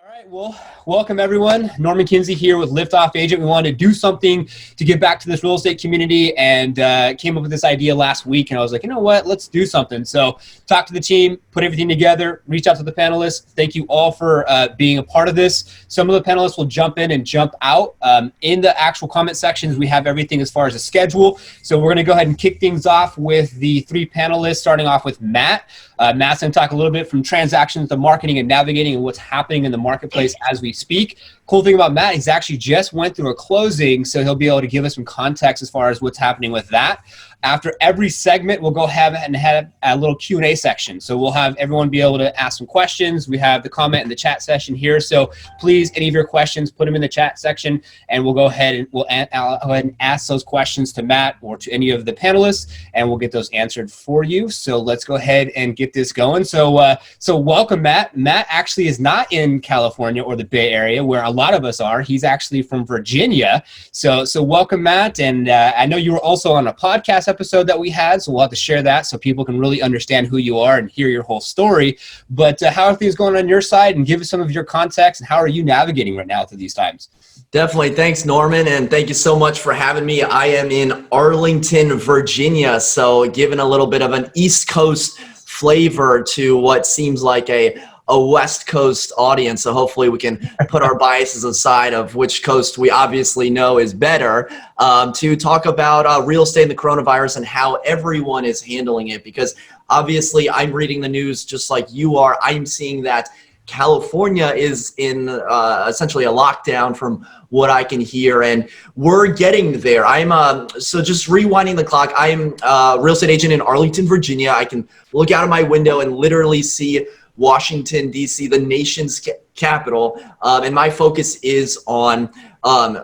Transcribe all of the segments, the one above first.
All right, well, welcome everyone. Norman Kinsey here with Liftoff Agent. We wanted to do something to give back to this real estate community and came up with this idea last week. And I was like, you know what, let's do something. So talk to the team, put everything together, reach out to the panelists. Thank you all for being a part of this. Some of the panelists will jump in and jump out. In the actual comment sections, we have everything as far as a schedule. So we're going to go ahead and kick things off with the three panelists, starting off with Matt. Matt's going to talk a little bit from transactions to marketing and navigating and what's happening in the marketplace as we speak. Cool thing about Matt, he's actually just went through a closing, so he'll be able to give us some context as far as what's happening with that. After every segment, we'll go ahead and have a little Q&A section. So we'll have everyone be able to ask some questions. We have the comment and the chat session here. So please, any of your questions, put them in the chat section, and we'll go ahead and I'll go ahead and ask those questions to Matt or to any of the panelists, and we'll get those answered for you. So let's go ahead and get this going. So welcome, Matt. Matt actually is not in California or the Bay Area, where a lot of us are. He's actually from Virginia. So welcome, Matt. And I know you were also on a podcast episode that we had, so we'll have to share that so people can really understand who you are and hear your whole story. But how are things going on your side, and give us some of your context, and how are you navigating right now through these times? Definitely. Thanks, Norman. And thank you so much for having me. I am in Arlington, Virginia. So giving a little bit of an East Coast flavor to what seems like a West Coast audience. So hopefully we can put our biases aside of which coast we obviously know is better to talk about real estate and the coronavirus and how everyone is handling it. Because obviously I'm reading the news just like you are. I'm seeing that California is in essentially a lockdown from what I can hear, and we're getting there. So just rewinding the clock, I'm a real estate agent in Arlington, Virginia. I can look out of my window and literally see Washington, D.C., the nation's capital, and my focus is on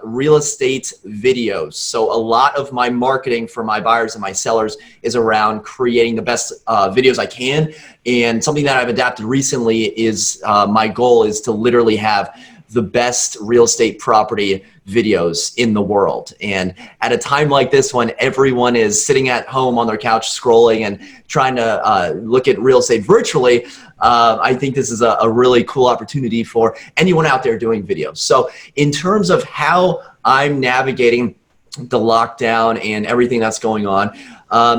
real estate videos. So a lot of my marketing for my buyers and my sellers is around creating the best videos I can. And something that I've adapted recently is my goal is to literally have the best real estate property videos in the world. And at a time like this, when everyone is sitting at home on their couch scrolling and trying to look at real estate virtually, I think this is a really cool opportunity for anyone out there doing videos. So in terms of how I'm navigating the lockdown and everything that's going on,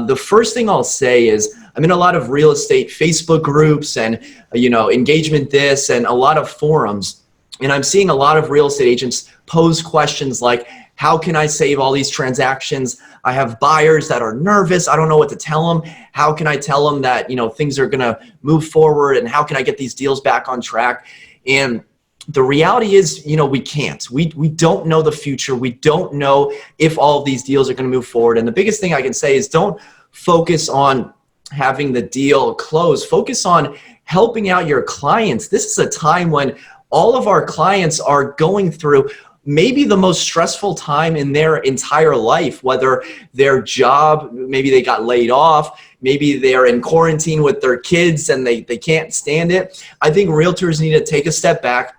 the first thing I'll say is I'm in a lot of real estate Facebook groups and, engagement this and a lot of forums. And I'm seeing a lot of real estate agents pose questions like, how can I save all these transactions? I have buyers that are nervous. I don't know what to tell them. How can I tell them that, things are going to move forward, and how can I get these deals back on track? And the reality is, we can't. We don't know the future. We don't know if all of these deals are going to move forward. And the biggest thing I can say is don't focus on having the deal close. Focus on helping out your clients. This is a time when all of our clients are going through maybe the most stressful time in their entire life, whether their job, maybe they got laid off, maybe they're in quarantine with their kids and they can't stand it. I think realtors need to take a step back,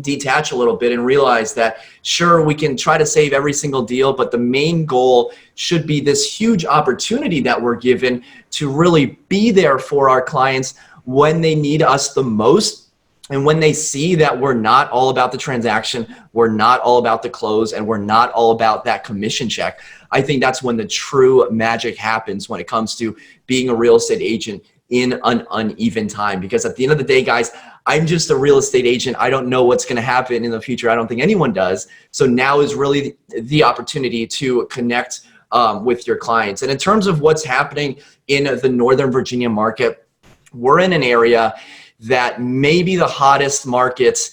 detach a little bit, and realize that sure, we can try to save every single deal, but the main goal should be this huge opportunity that we're given to really be there for our clients when they need us the most. And when they see that we're not all about the transaction, we're not all about the close, and we're not all about that commission check, I think that's when the true magic happens when it comes to being a real estate agent in an uneven time. Because at the end of the day, guys, I'm just a real estate agent. I don't know what's going to happen in the future. I don't think anyone does. So now is really the opportunity to connect with your clients. And in terms of what's happening in the Northern Virginia market, we're in an area that may be the hottest markets,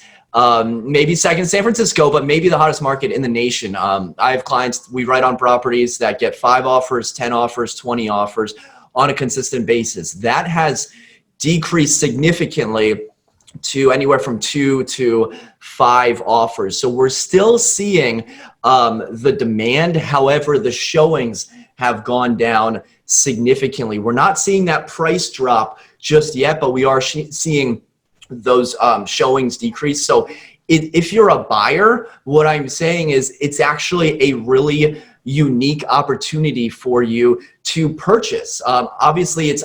maybe second San Francisco, but maybe the hottest market in the nation. I have clients, we write on properties that get 5 offers, 10 offers, 20 offers on a consistent basis. That has decreased significantly to anywhere from 2 to 5 offers. So we're still seeing the demand. However, the showings have gone down significantly. We're not seeing that price drop just yet, but we are seeing those showings decrease. So if you're a buyer, what I'm saying is it's actually a really unique opportunity for you to purchase. Obviously, it's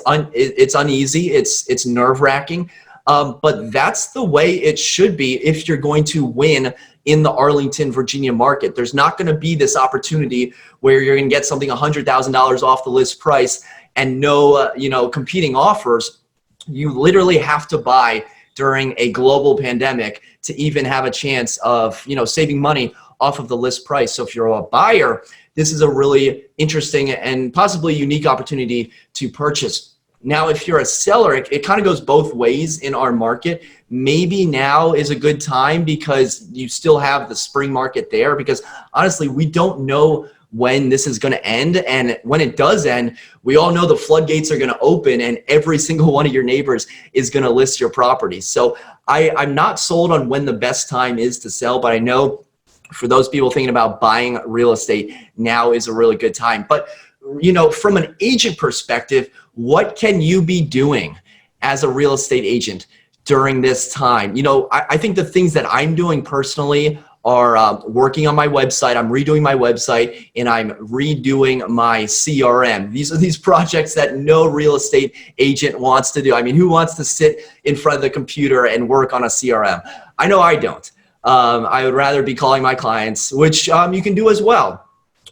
uneasy. It's nerve-wracking. But that's the way it should be if you're going to win in the Arlington, Virginia market. There's not going to be this opportunity where you're going to get something $100,000 off the list price and no, competing offers. You literally have to buy during a global pandemic to even have a chance of, saving money off of the list price. So if you're a buyer, this is a really interesting and possibly unique opportunity to purchase. Now, if you're a seller, it kind of goes both ways in our market. Maybe now is a good time because you still have the spring market there, because honestly, we don't know when this is going to end. And when it does end, we all know the floodgates are going to open and every single one of your neighbors is going to list your property. So I'm not sold on when the best time is to sell, but I know for those people thinking about buying real estate, now is a really good time. But from an agent perspective, what can you be doing as a real estate agent during this time? I think the things that I'm doing personally are working on my website. I'm redoing my website and I'm redoing my CRM. These are these projects that no real estate agent wants to do. I mean, who wants to sit in front of the computer and work on a CRM? I know I don't. I would rather be calling my clients, which you can do as well.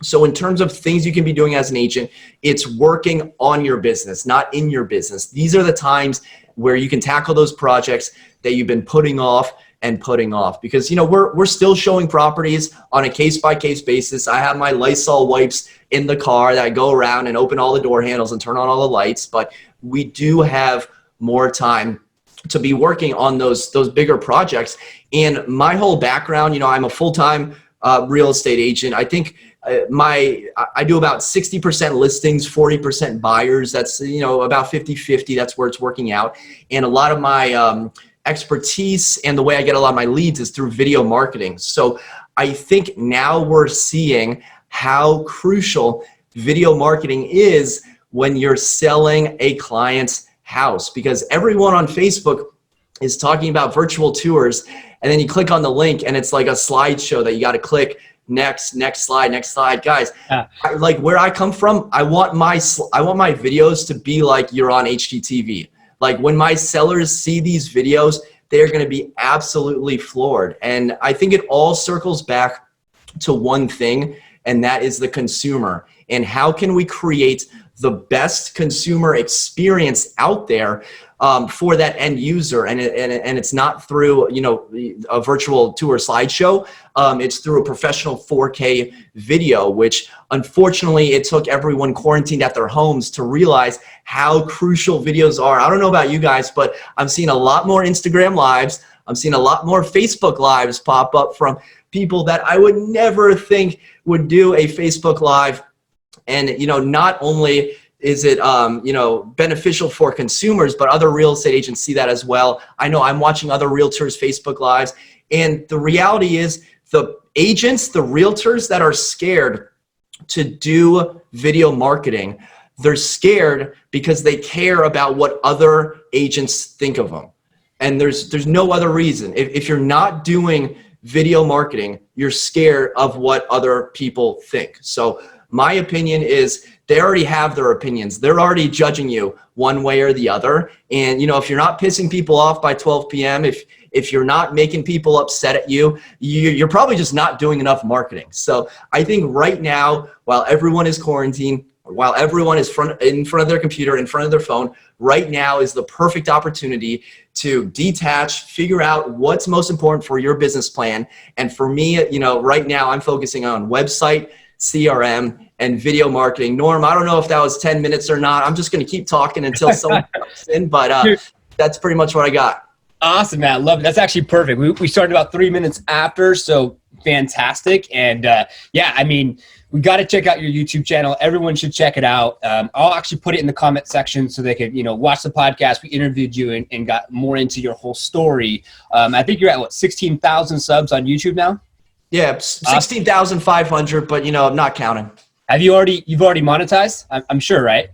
So in terms of things you can be doing as an agent, it's working on your business, not in your business. These are the times where you can tackle those projects that you've been putting off, because we're still showing properties on a case-by-case basis. I have my Lysol wipes in the car that I go around and open all the door handles and turn on all the lights, but we do have more time to be working on those bigger projects. And my whole background, I'm a full-time real estate agent. I think I do about 60% listings, 40% buyers. That's, about 50-50. That's where it's working out. And a lot of my expertise and the way I get a lot of my leads is through video marketing. So I think now we're seeing how crucial video marketing is when you're selling a client's house, because everyone on Facebook is talking about virtual tours, and then you click on the link and it's like a slideshow that you got to click next slide. Guys, like where I come from, I want my videos to be like you're on HGTV. Like when my sellers see these videos, they're going to be absolutely floored. And I think it all circles back to one thing, and that is the consumer. And how can we create the best consumer experience out there for that end user? And it's not through a virtual tour slideshow. It's through a professional 4K video, which unfortunately it took everyone quarantined at their homes to realize how crucial videos are. I don't know about you guys, but I'm seeing a lot more Instagram lives. I'm seeing a lot more Facebook lives pop up from people that I would never think would do a Facebook live. And not only is it beneficial for consumers, but other real estate agents see that as well. I know I'm watching other realtors' Facebook lives, and the reality is the agents, the realtors that are scared to do video marketing, they're scared because they care about what other agents think of them. And there's no other reason. If you're not doing video marketing, you're scared of what other people think. So my opinion is they already have their opinions. They're already judging you one way or the other. And if you're not pissing people off by 12 p.m., if you're not making people upset at you, you're probably just not doing enough marketing. So I think right now, while everyone is quarantined, while everyone is in front of their computer, in front of their phone, right now is the perfect opportunity to detach, figure out what's most important for your business plan. And for me, right now I'm focusing on website, CRM, and video marketing. Norm, I don't know if that was 10 minutes or not. I'm just going to keep talking until someone comes in, but that's pretty much what I got. Awesome, man. I love it. That's actually perfect. We started about 3 minutes after, so fantastic. And we got to check out your YouTube channel. Everyone should check it out. I'll actually put it in the comment section so they could, watch the podcast. We interviewed you and got more into your whole story. I think you're at 16,000 subs on YouTube now? Yeah, 16,500, but I'm not counting. You've already monetized? I'm sure, right?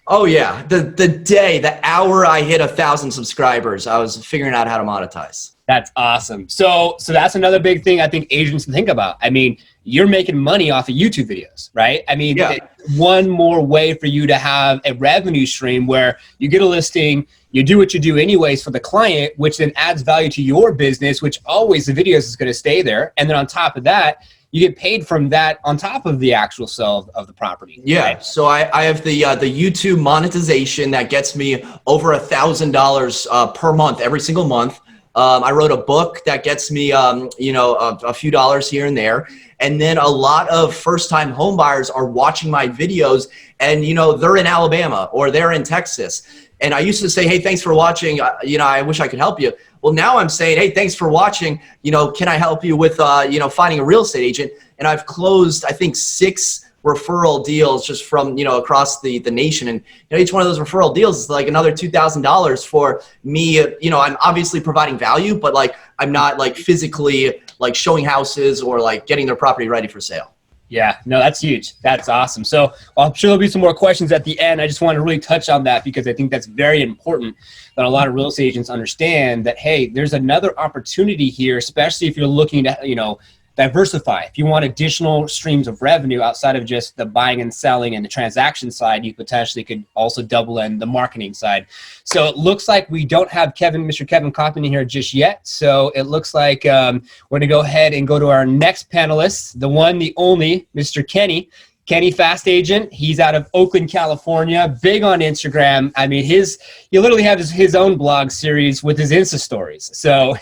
Oh yeah. The hour I hit 1,000 subscribers, I was figuring out how to monetize. That's awesome. So that's another big thing I think agents think about. I mean, you're making money off of YouTube videos, right? I mean, Yeah. one more way for you to have a revenue stream where you get a listing, you do what you do anyways for the client, which then adds value to your business, which always the videos is going to stay there. And then on top of that, you get paid from that on top of the actual sale of the property. Yeah. Right? So I have the YouTube monetization that gets me over $1,000 per month, every single month. I wrote a book that gets me, a few dollars here and there. And then a lot of first-time home buyers are watching my videos and, they're in Alabama or they're in Texas. And I used to say, hey, thanks for watching. I wish I could help you. Well, now I'm saying, hey, thanks for watching. Can I help you with, finding a real estate agent? And I've closed, I think, 6 referral deals just from, across the nation. And each one of those referral deals is like another $2,000 for me. I'm obviously providing value, but like, I'm not like physically like showing houses or like getting their property ready for sale. Yeah, no, that's huge. That's awesome. So I'm sure there'll be some more questions at the end. I just want to really touch on that because I think that's very important that a lot of real estate agents understand that, hey, there's another opportunity here, especially if you're looking to, diversify. If you want additional streams of revenue outside of just the buying and selling and the transaction side, you potentially could also double in the marketing side. So it looks like we don't have Mr. Kevin Kauffman in here just yet. So it looks like we're going to go ahead and go to our next panelist, the one, the only, Mr. Kenny Fast Agent. He's out of Oakland, California, big on Instagram. I mean, he literally has his own blog series with his Insta stories. So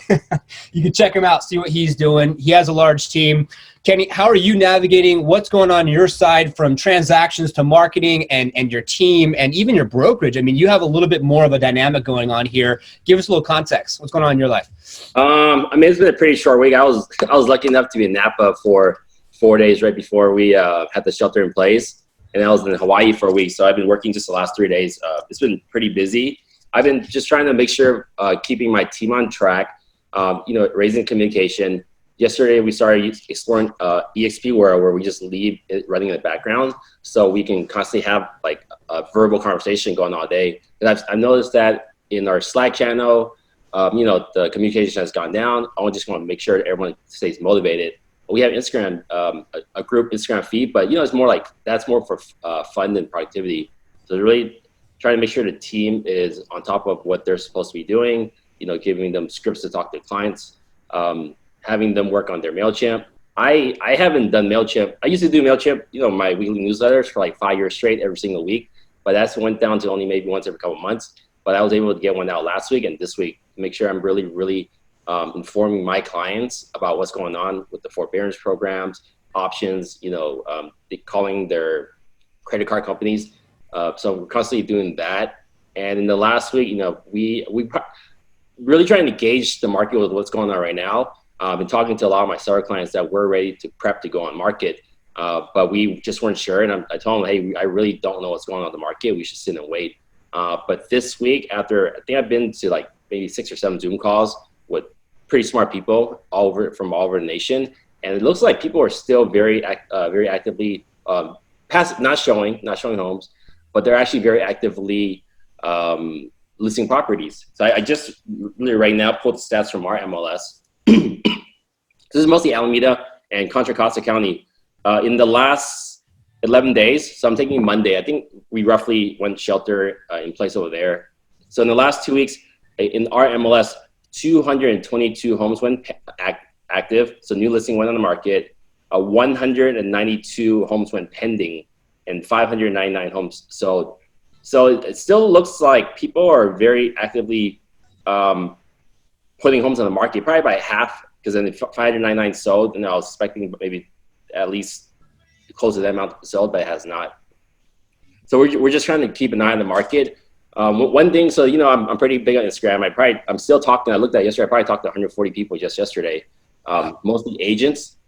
you can check him out, see what he's doing. He has a large team. Kenny, how are you navigating what's going on your side from transactions to marketing and your team and even your brokerage? I mean, you have a little bit more of a dynamic going on here. Give us a little context. What's going on in your life? It's been a pretty short week. I was lucky enough to be in Napa for 4 days right before we had the shelter in place, and I was in Hawaii for a week. So I've been working just the last 3 days. It's been pretty busy. I've been just trying to make sure keeping my team on track, raising communication. Yesterday we started exploring EXP World, where we just leave it running in the background so we can constantly have like a verbal conversation going all day. And I've noticed that in our Slack channel, the communication has gone down. I just want to make sure that everyone stays motivated. We have Instagram, a group Instagram feed, but it's more like that's more for fun than productivity. So really trying to make sure the team is on top of what they're supposed to be doing. Giving them scripts to talk to clients, having them work on their MailChimp. I haven't done MailChimp. I used to do MailChimp, my weekly newsletters for like 5 years straight every single week, but that's went down to only maybe once every couple of months. But I was able to get one out last week and this week to make sure I'm really informing my clients about what's going on with the forbearance programs, options, calling their credit card companies. So we're constantly doing that. And in the last week, we really trying to gauge the market with what's going on right now. I've been talking to a lot of my seller clients that were ready to prep to go on market, but we just weren't sure. And I told them, hey, I really don't know what's going on in the market. We should sit and wait. But this week, after I think I've been to like maybe 6 or 7 Zoom calls with pretty smart people from all over the nation, and it looks like people are still very actively not showing homes, but they're actually very actively listing properties. So I just really right now pulled the stats from our MLS. This is mostly Alameda and Contra Costa County. In the last 11 days, so I'm taking Monday, I think we roughly went shelter in place over there. So in the last 2 weeks, in our MLS, 222 homes went active, so new listing went on the market. 192 homes went pending, and 599 homes sold. So it still looks like people are very actively putting homes on the market, probably by half, because then 599 sold, and I was expecting maybe at least close to that amount sold, but it has not. So we're just trying to keep an eye on the market. One thing, so I'm pretty big on Instagram. I'm still talking. I looked at it yesterday. I probably talked to 140 people just yesterday, mostly agents,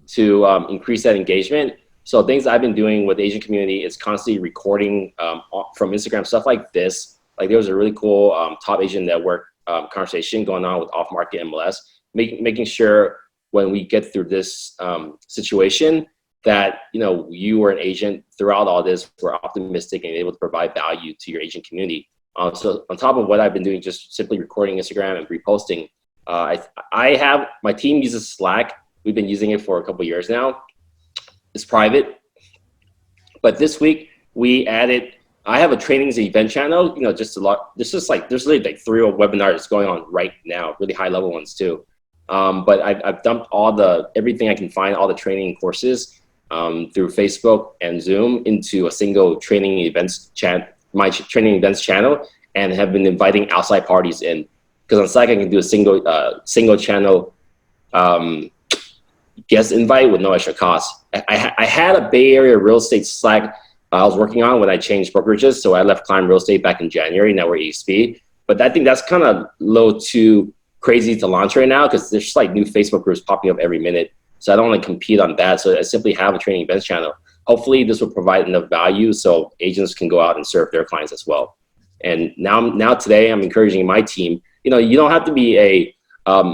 to increase that engagement. So things I've been doing with the agent community is constantly recording from Instagram stuff like this. Like there was a really cool top agent network conversation going on with off-market MLS, making sure when we get through this situation that you are an agent throughout all this, we're optimistic and able to provide value to your agent community. So on top of what I've been doing, just simply recording Instagram and reposting, I have my team uses Slack. We've been using it for a couple of years now. It's private, but this week we added. I have a trainings and event channel. Just a lot. There's literally like 3 webinars going on right now, really high level ones too. But I've dumped everything I can find, all the training courses through Facebook and Zoom into a single training events my training events channel, and have been inviting outside parties in. Because on Slack I can do a single channel guest invite with no extra cost. I had a Bay Area real estate Slack I was working on when I changed brokerages. So I left Climb Real Estate back in January. Now we're EXP. But I think that's kind of low too crazy to launch right now, because there's just like new Facebook groups popping up every minute. So I don't want to compete on that. So I simply have a training events channel. Hopefully this will provide enough value so agents can go out and serve their clients as well. And now today I'm encouraging my team. You don't have to be a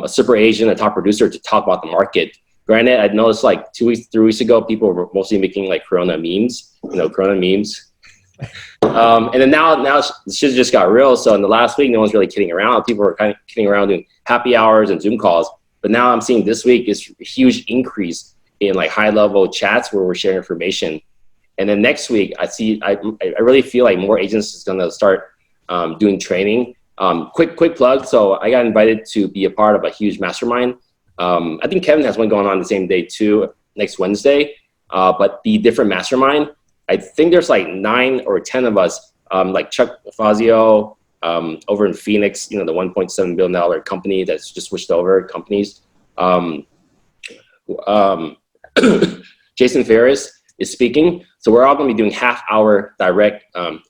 super agent, a top producer to talk about the market. Granted, I noticed like 3 weeks ago, people were mostly making like Corona memes, Corona memes. And then now shit just got real. So in the last week, no one's really kidding around. People were kind of kidding around doing happy hours and Zoom calls. But now I'm seeing this week is a huge increase in like high level chats where we're sharing information. And then next week, I really feel like more agents is going to start doing training. Quick plug. So I got invited to be a part of a huge mastermind. I think Kevin has one going on the same day too, next Wednesday. But the different mastermind, I think there's like 9 or 10 of us, like Chuck Fazio over in Phoenix, the $1.7 billion company that's just switched over companies. Jason Ferris is speaking. So we're all going to be doing half-hour direct,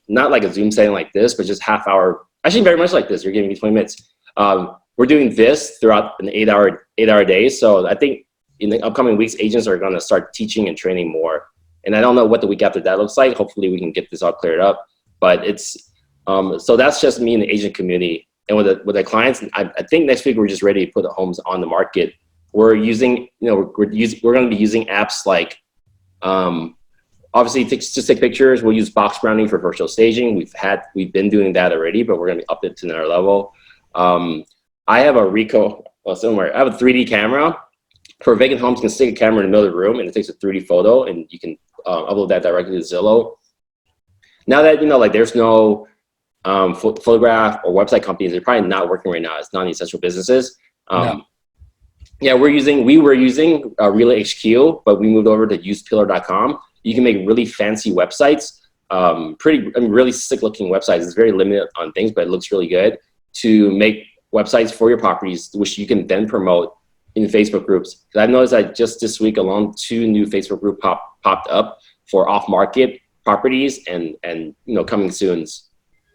not like a Zoom setting like this, but just half-hour, actually very much like this. You're giving me 20 minutes. We're doing this throughout an 8-hour day. So I think in the upcoming weeks, agents are going to start teaching and training more. And I don't know what the week after that looks like. Hopefully we can get this all cleared up. But it's so that's just me in the agent community. And with the clients, I think next week we're just ready to put the homes on the market. We're using, we're going to be using apps like, obviously just take pictures. We'll use box browning for virtual staging. We've been doing that already, but we're going to up it to another level. I have a Ricoh somewhere. I have a 3D camera. For vacant homes, you can stick a camera in the middle of the room and it takes a 3D photo, and you can upload that directly to Zillow. Now that, like there's no photograph or website companies, they're probably not working right now. It's non-essential businesses. No. Yeah, we were using Relay HQ, but we moved over to usepillar.com. You can make really fancy websites, really sick looking websites. It's very limited on things, but it looks really good to make websites for your properties, which you can then promote in Facebook groups. Because I've noticed that just this week alone, 2 new Facebook groups popped up for off-market properties and coming soons.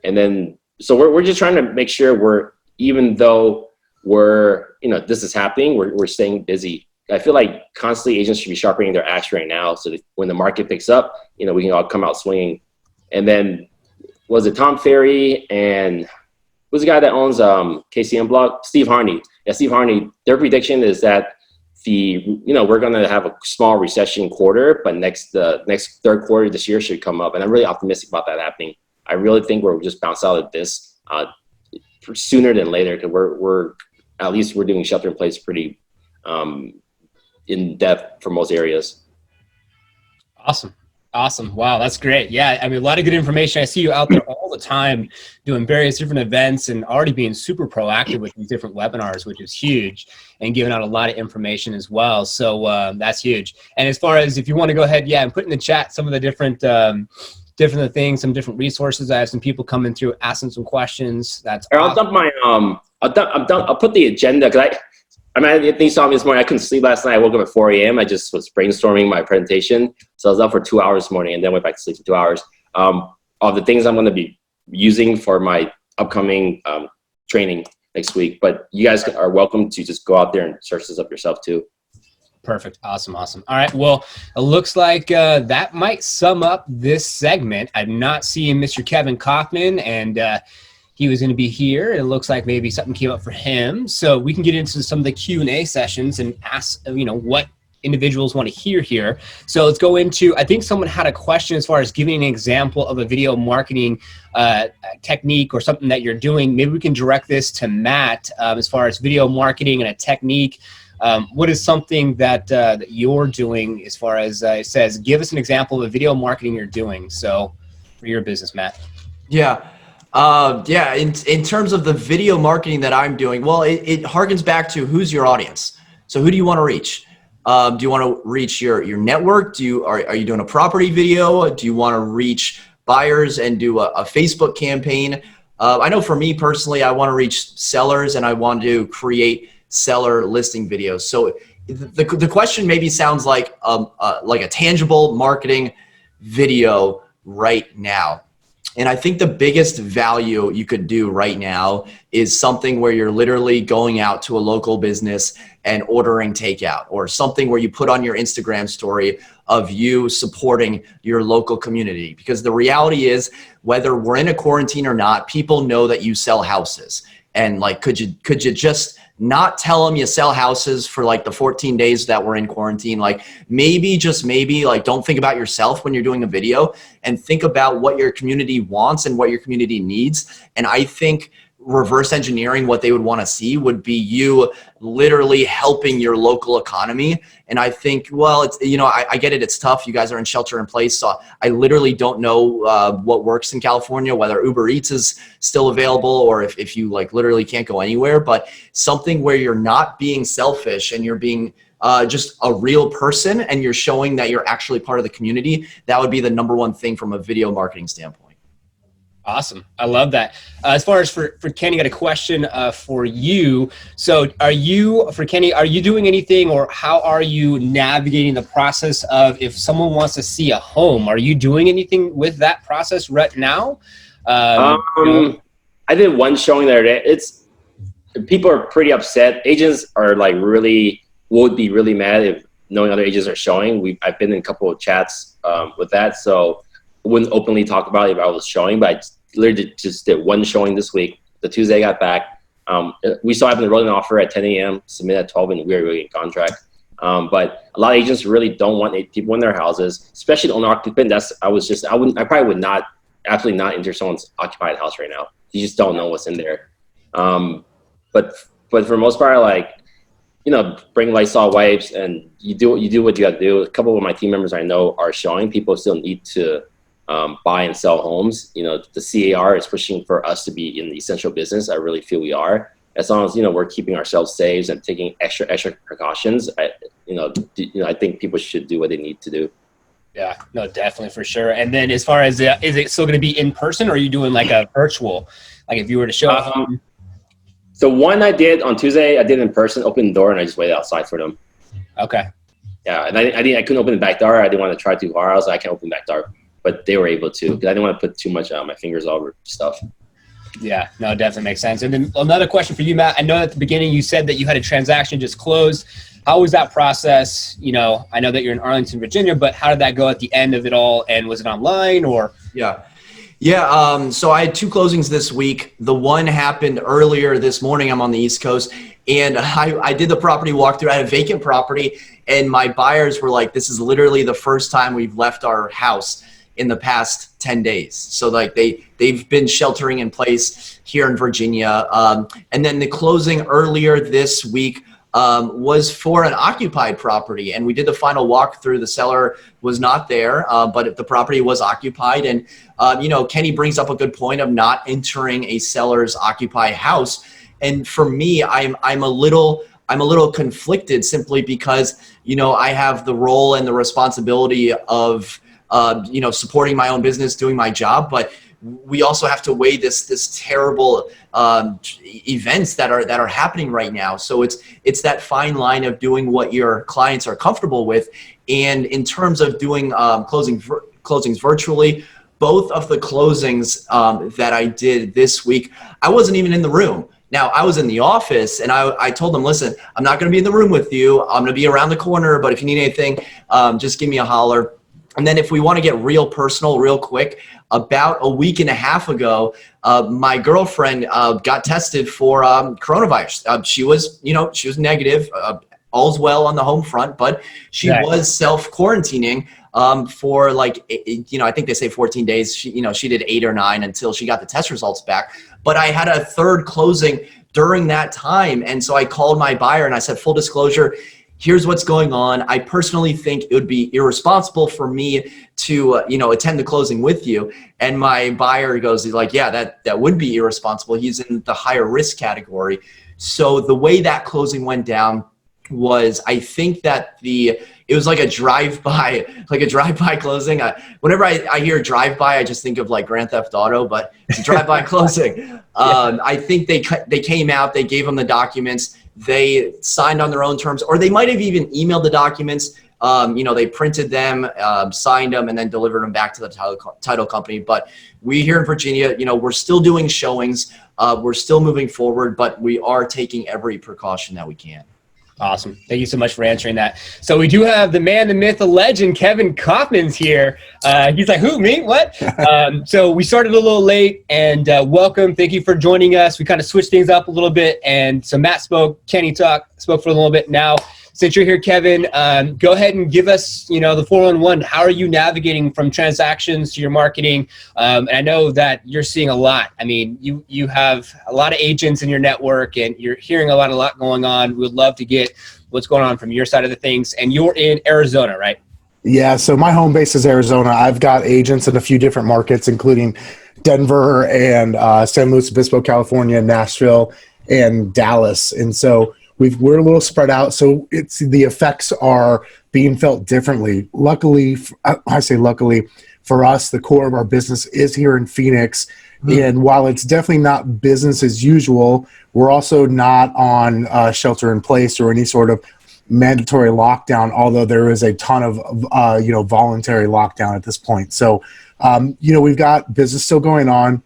And then, so we're just trying to make sure even though this is happening, we're staying busy. I feel like constantly agents should be sharpening their axe right now so that when the market picks up, we can all come out swinging. And then, was it Tom Ferry and who's the guy that owns KCM blog? Steve Harney. Yeah, Steve Harney. Their prediction is that we're going to have a small recession quarter, but the next third quarter this year should come up, and I'm really optimistic about that happening. I really think we'll just bounce out of this sooner than later, because we're doing shelter in place pretty in depth for most areas. Awesome. Wow, that's great. Yeah, I mean, a lot of good information. I see you out there all the time doing various different events and already being super proactive with these different webinars, which is huge, and giving out a lot of information as well. So that's huge. And as far as if you want to go ahead, and put in the chat some of the different things, some different resources. I have some people coming through asking some questions. That's awesome. I'll dump my I'll put the agenda, because I think you saw me this morning. I couldn't sleep last night. I woke up at 4 a.m. I just was brainstorming my presentation. So I was up for 2 hours this morning and then went back to sleep for 2 hours. Of the things I'm going to be using for my upcoming training next week. But you guys are welcome to just go out there and search this up yourself too. Perfect. Awesome. All right. Well, it looks like that might sum up this segment. I'm not seeing Mr. Kevin Kauffman, and he was going to be here. It looks like maybe something came up for him. So we can get into some of the Q&A sessions and ask, what individuals want to hear here. So let's go into, I think someone had a question as far as giving an example of a video marketing technique or something that you're doing. Maybe we can direct this to Matt as far as video marketing and a technique. What is something that you're doing as far as it says, give us an example of a video marketing you're doing. So for your business, Matt. Yeah. In terms of the video marketing that I'm doing, well, it harkens back to who's your audience. So who do you want to reach? Do you want to reach your network? Are you doing a property video? Do you want to reach buyers and do a Facebook campaign? I know for me personally, I want to reach sellers and I want to create seller listing videos. So the question maybe sounds like a tangible marketing video right now. And I think the biggest value you could do right now is something where you're literally going out to a local business and ordering takeout, or something where you put on your Instagram story of you supporting your local community. Because the reality is, whether we're in a quarantine or not, people know that you sell houses. And like, could you just not tell them you sell houses for like the 14 days that we're in quarantine? Like maybe, just maybe, like don't think about yourself when you're doing a video, and think about what your community wants and what your community needs. And I think reverse engineering what they would want to see would be you literally helping your local economy. And I think, well, it's, I get it. It's tough. You guys are in shelter in place. So I literally don't know what works in California, whether Uber Eats is still available or if you like literally can't go anywhere, but something where you're not being selfish and you're being just a real person and you're showing that you're actually part of the community. That would be the number one thing from a video marketing standpoint. Awesome. I love that. As far as for Kenny, I got a question for you. So are you doing anything, or how are you navigating the process of if someone wants to see a home? Are you doing anything with that process right now? I did one showing the other day. People are pretty upset. Agents are like would be really mad if knowing other agents are showing. I've been in a couple of chats with that. So I wouldn't openly talk about it if I was showing, but I literally just did one showing this week. The Tuesday I got back. We still haven't wrote an offer at 10 a.m., submit at 12, and we're in contract. But a lot of agents really don't want people in their houses, especially the owner occupant. I probably would not, absolutely not enter someone's occupied house right now. You just don't know what's in there. But for the most part, like, bring Lysol wipes and you do what you got to do. A couple of my team members I know are showing. People still need to buy and sell homes. The CAR is pushing for us to be in the essential business. I really feel we are. As long as we're keeping ourselves safe and taking extra precautions. I think people should do what they need to do. Yeah, no, definitely, for sure. And then as far as is it still going to be in person, or are you doing like a virtual? Like if you were to show up? So one I did on Tuesday, I did in person, opened the door, and I just waited outside for them. Okay. Yeah, and I couldn't open the back door. I didn't want to try too hard. I was like, I can't open the back door. But they were able to, because I didn't want to put too much my fingers all over stuff. Yeah, no, it definitely makes sense. And then another question for you, Matt. I know at the beginning you said that you had a transaction just closed. How was that process? I know that you're in Arlington, Virginia, but how did that go at the end of it all? And was it online or? Yeah. So I had two closings this week. The one happened earlier this morning. I'm on the East Coast, and I did the property walkthrough. I had a vacant property, and my buyers were like, this is literally the first time we've left our house in the past 10 days. So like they've been sheltering in place here in Virginia. And then the closing earlier this week was for an occupied property. And we did the final walkthrough. The seller was not there, but the property was occupied. And, Kenny brings up a good point of not entering a seller's occupied house. And for me, I'm a little conflicted simply because, I have the role and the responsibility of, supporting my own business, doing my job, but we also have to weigh this terrible events that are happening right now. So it's that fine line of doing what your clients are comfortable with. And in terms of doing closings virtually, both of the closings that I did this week, I wasn't even in the room. Now, I was in the office, and I told them, listen, I'm not going to be in the room with you. I'm going to be around the corner, but if you need anything, just give me a holler. And then if we want to get real personal, real quick, about a week and a half ago, my girlfriend got tested for coronavirus. She was negative all's well on the home front, but she was self-quarantining for like, I think they say 14 days. She did 8 or 9 until she got the test results back. But I had a third closing during that time. And so I called my buyer and I said, full disclosure, here's what's going on. I personally think it would be irresponsible for me to, attend the closing with you. And my buyer he's like, yeah, that would be irresponsible. He's in the higher risk category. So the way that closing went down was, I think that it was like a drive-by closing. Whenever I hear drive-by, I just think of like Grand Theft Auto, but it's a drive-by closing. I think they came out, they gave them the documents, they signed on their own terms, or they might have even emailed the documents. They printed them, signed them, and then delivered them back to the title company. But we here in Virginia, we're still doing showings. We're still moving forward, but we are taking every precaution that we can. Awesome. Thank you so much for answering that. So we do have the man, the myth, the legend, Kevin Kauffman's here. He's like, who, me? What? So we started a little late, and welcome. Thank you for joining us. We kind of switched things up a little bit. And so Matt spoke, Kenny spoke for a little bit. Now, since you're here, Kevin, go ahead and give us, the 411. How are you navigating from transactions to your marketing? And I know that you're seeing a lot. I mean, you have a lot of agents in your network, and you're hearing a lot going on. We'd love to get what's going on from your side of the things. And you're in Arizona, right? Yeah, so my home base is Arizona. I've got agents in a few different markets, including Denver and San Luis Obispo, California, Nashville, and Dallas. And so we're a little spread out, so the effects are being felt differently. Luckily, I say luckily, for us, the core of our business is here in Phoenix. And while it's definitely not business as usual, we're also not on shelter in place or any sort of mandatory lockdown, although there is a ton of voluntary lockdown at this point. So we've got business still going on.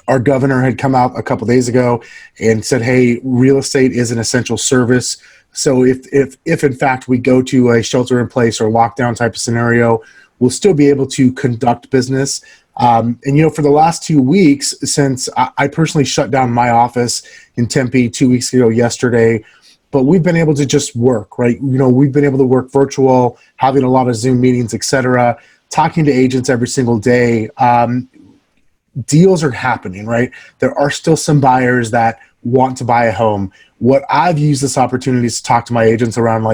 Our governor had come out a couple days ago and said, hey, real estate is an essential service. So if in fact we go to a shelter in place or lockdown type of scenario, we'll still be able to conduct business. And for the last 2 weeks, since I personally shut down my office in Tempe 2 weeks ago yesterday, but we've been able to just work, right? We've been able to work virtual, having a lot of Zoom meetings, et cetera, talking to agents every single day. Deals are happening, right? There are still some buyers that want to buy a home. What I've used this opportunity is to talk to my agents around,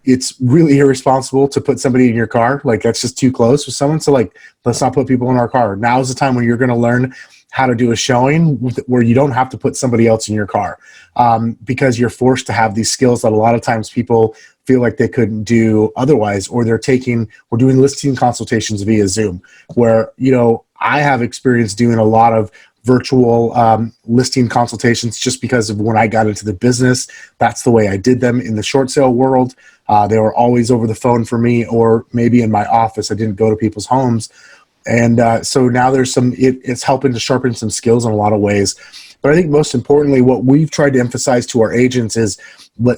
it's really irresponsible to put somebody in your car. Like, that's just too close with someone. So let's not put people in our car. Now's the time when you're going to learn how to do a showing where you don't have to put somebody else in your car, because you're forced to have these skills that a lot of times people feel like they couldn't do otherwise, or we're doing listing consultations via Zoom, where, I have experience doing a lot of virtual listing consultations just because of when I got into the business. That's the way I did them in the short sale world. They were always over the phone for me, or maybe in my office. I didn't go to people's homes. And so now it's helping to sharpen some skills in a lot of ways. But I think most importantly, what we've tried to emphasize to our agents is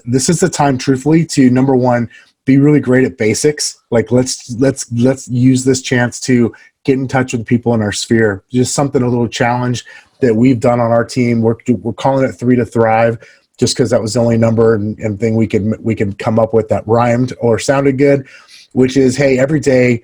this is the time, truthfully, to, number one, be really great at basics. Like, let's use this chance to get in touch with people in our sphere. Just a little challenge that we've done on our team. We're calling it 3 to Thrive, just because that was the only number and thing we could come up with that rhymed or sounded good, which is, hey, every day,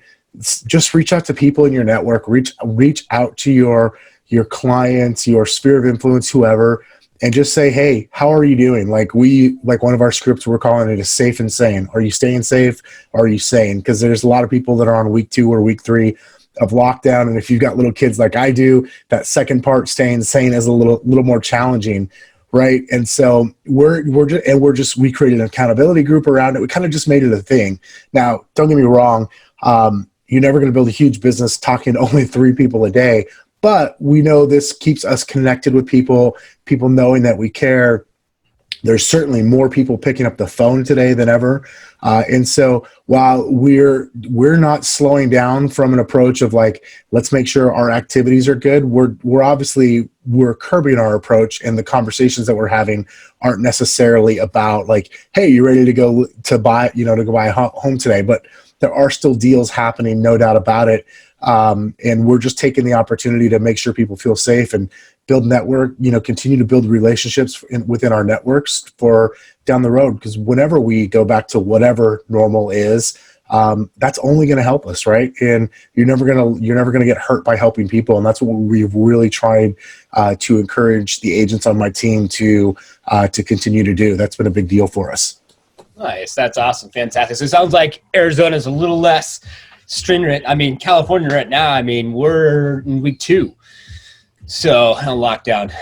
just reach out to people in your network, reach out to your clients, your sphere of influence, whoever, and just say, hey, how are you doing? Like one of our scripts, we're calling it a safe and sane. Are you staying safe? Are you sane? Because there's a lot of people that are on week 2 or week 3 of lockdown. And if you've got little kids like I do, that second part, staying sane, is a little more challenging. Right. And so we created an accountability group around it. We kind of just made it a thing. Now, don't get me wrong. You're never going to build a huge business talking to only 3 people a day, but we know this keeps us connected with people knowing that we care. There's certainly more people picking up the phone today than ever. And so while we're not slowing down from an approach of let's make sure our activities are good, we're curbing our approach, and the conversations that we're having aren't necessarily about hey, you ready to go to buy a home today? But there are still deals happening, no doubt about it. And we're just taking the opportunity to make sure people feel safe and build network, continue to build relationships within our networks for down the road. Because whenever we go back to whatever normal is, that's only going to help us, right? And you're never gonna get hurt by helping people, and that's what we've really tried to encourage the agents on my team to continue to do. That's been a big deal for us. Nice, that's awesome, fantastic. So it sounds like Arizona is a little less stringent. I mean, California right now, I mean, we're in week 2, so on lockdown.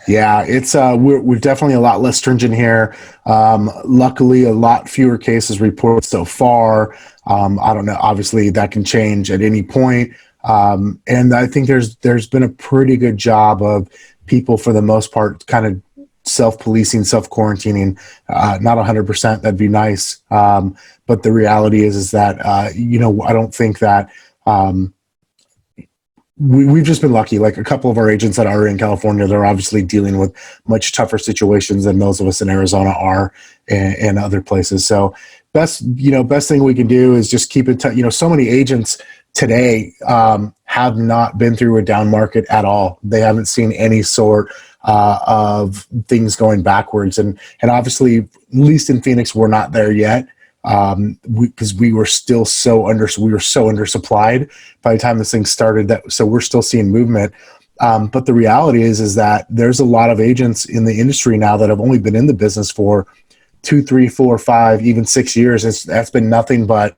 Yeah, it's we're definitely a lot less stringent here. Luckily, a lot fewer cases reported so far. I don't know. Obviously, that can change at any point. And I think there's been a pretty good job of people, for the most part, kind of self-policing, self-quarantining. Not 100%. That'd be nice. But the reality is that I don't think that. We've just been lucky. Like a couple of our agents that are in California, they're obviously dealing with much tougher situations than those of us in Arizona are and other places. So best thing we can do is just keep in touch. So many agents today have not been through a down market at all. They haven't seen any sort of things going backwards. And obviously, at least in Phoenix, we're not there yet. Because we were so undersupplied by the time this thing started, so we're still seeing movement. But the reality is that there's a lot of agents in the industry now that have only been in the business for 2, 3, 4, 5, even 6 years. That's been nothing but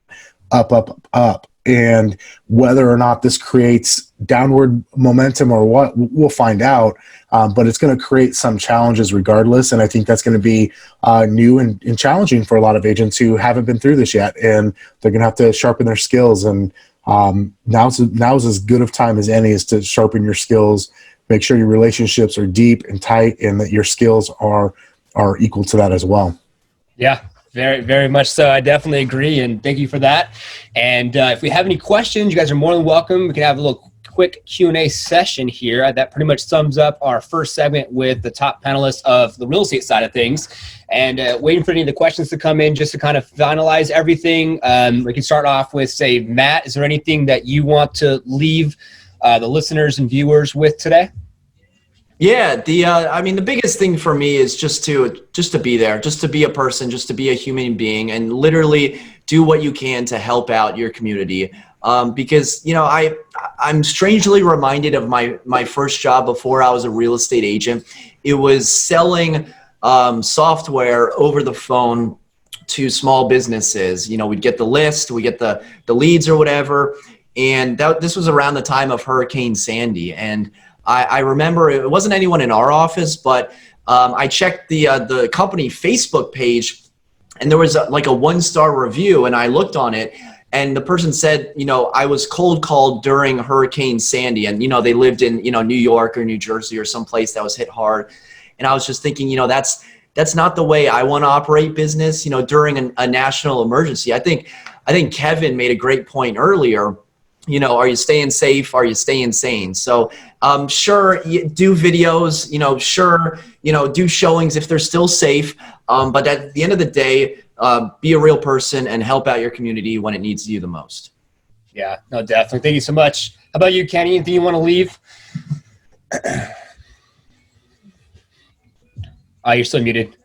up. And whether or not this creates downward momentum or what, we'll find out. But it's going to create some challenges regardless. And I think that's going to be new and challenging for a lot of agents who haven't been through this yet. And they're going to have to sharpen their skills. And now's as good of time as any is to sharpen your skills, make sure your relationships are deep and tight, and that your skills are equal to that as well. Yeah. Very, very much so. I definitely agree, and thank you for that. And if we have any questions, you guys are more than welcome. We can have a little quick Q&A session here. That pretty much sums up our first segment with the top panelists of the real estate side of things. And waiting for any of the questions to come in just to kind of finalize everything. We can start off with, say, Matt, is there anything that you want to leave the listeners and viewers with today? Yeah, the biggest thing for me is just to be there, just to be a person, just to be a human being, and literally do what you can to help out your community. Because I'm strangely reminded of my first job before I was a real estate agent. It was selling software over the phone to small businesses. We'd get the list, we get the leads or whatever, and this was around the time of Hurricane Sandy. And I remember it wasn't anyone in our office, but I checked the company Facebook page, and there was a 1-star review, and I looked on it, and the person said, I was cold called during Hurricane Sandy, and they lived in New York or New Jersey or someplace that was hit hard, and I was just thinking, that's not the way I want to operate business, during a national emergency. I think Kevin made a great point earlier. Are you staying safe? Are you staying sane? So sure, do videos, sure, do showings if they're still safe. But at the end of the day, be a real person and help out your community when it needs you the most. Yeah, no, definitely. Thank you so much. How about you, Kenny? Anything you want to leave? Oh, you're still muted.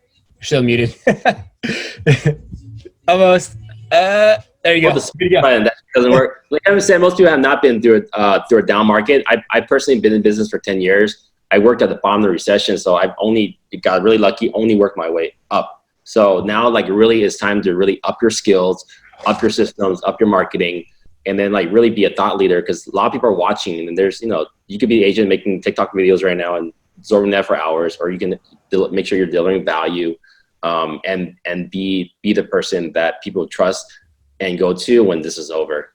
Almost. There you go. That doesn't work. Like I was saying, most people have not been through a down market. I personally been in business for 10 years. I worked at the bottom of the recession, so I've only got really lucky, only worked my way up. So now it really is time to really up your skills, up your systems, up your marketing, and then really be a thought leader, because a lot of people are watching, and there's, you could be the agent making TikTok videos right now and absorbing that for hours, or you can make sure you're delivering value, and be the person that people trust and go to when this is over.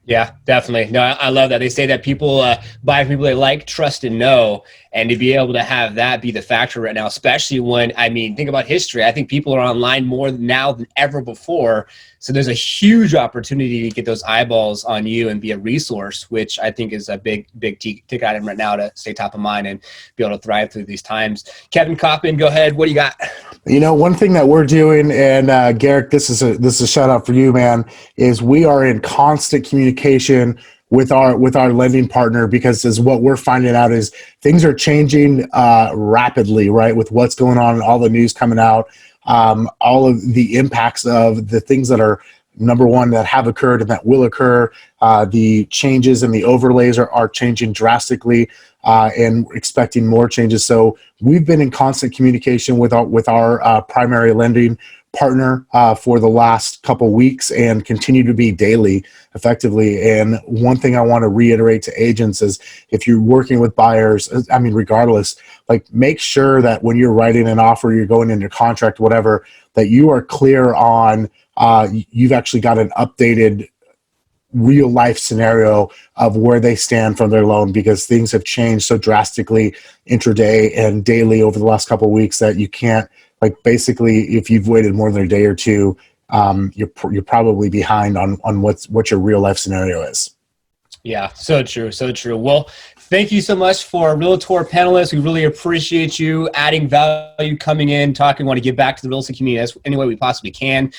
Yeah, definitely. No, I love that. They say that people buy from people they like, trust, and know. And to be able to have that be the factor right now, especially when, think about history. I think people are online more now than ever before. So there's a huge opportunity to get those eyeballs on you and be a resource, which I think is a big ticket item right now to stay top of mind and be able to thrive through these times. Kevin Kauffman, go ahead. What do you got? One thing that we're doing, and Garrick, this is a shout out for you, man, is we are in constant communication communication with our lending partner, because as what we're finding out is things are changing rapidly, right? With what's going on and all the news coming out, all of the impacts of the things that are, number one, that have occurred and that will occur. The changes and the overlays are changing drastically, and expecting more changes. So we've been in constant communication with our primary lending partner for the last couple weeks, and continue to be daily, effectively. And one thing I want to reiterate to agents is, if you're working with buyers, I mean, regardless, like, make sure that when you're writing an offer, you're going into contract, whatever, that you are clear on, you've actually got an updated real life scenario of where they stand from their loan, because things have changed so drastically intraday and daily over the last couple of weeks that you can't, like, basically, if you've waited more than a day or two, you're probably behind on what your real life scenario is. Yeah, so true, so true. Well, thank you so much for our Realtor panelists. We really appreciate you adding value, coming in, talking. We want to give back to the real estate community any way we possibly can.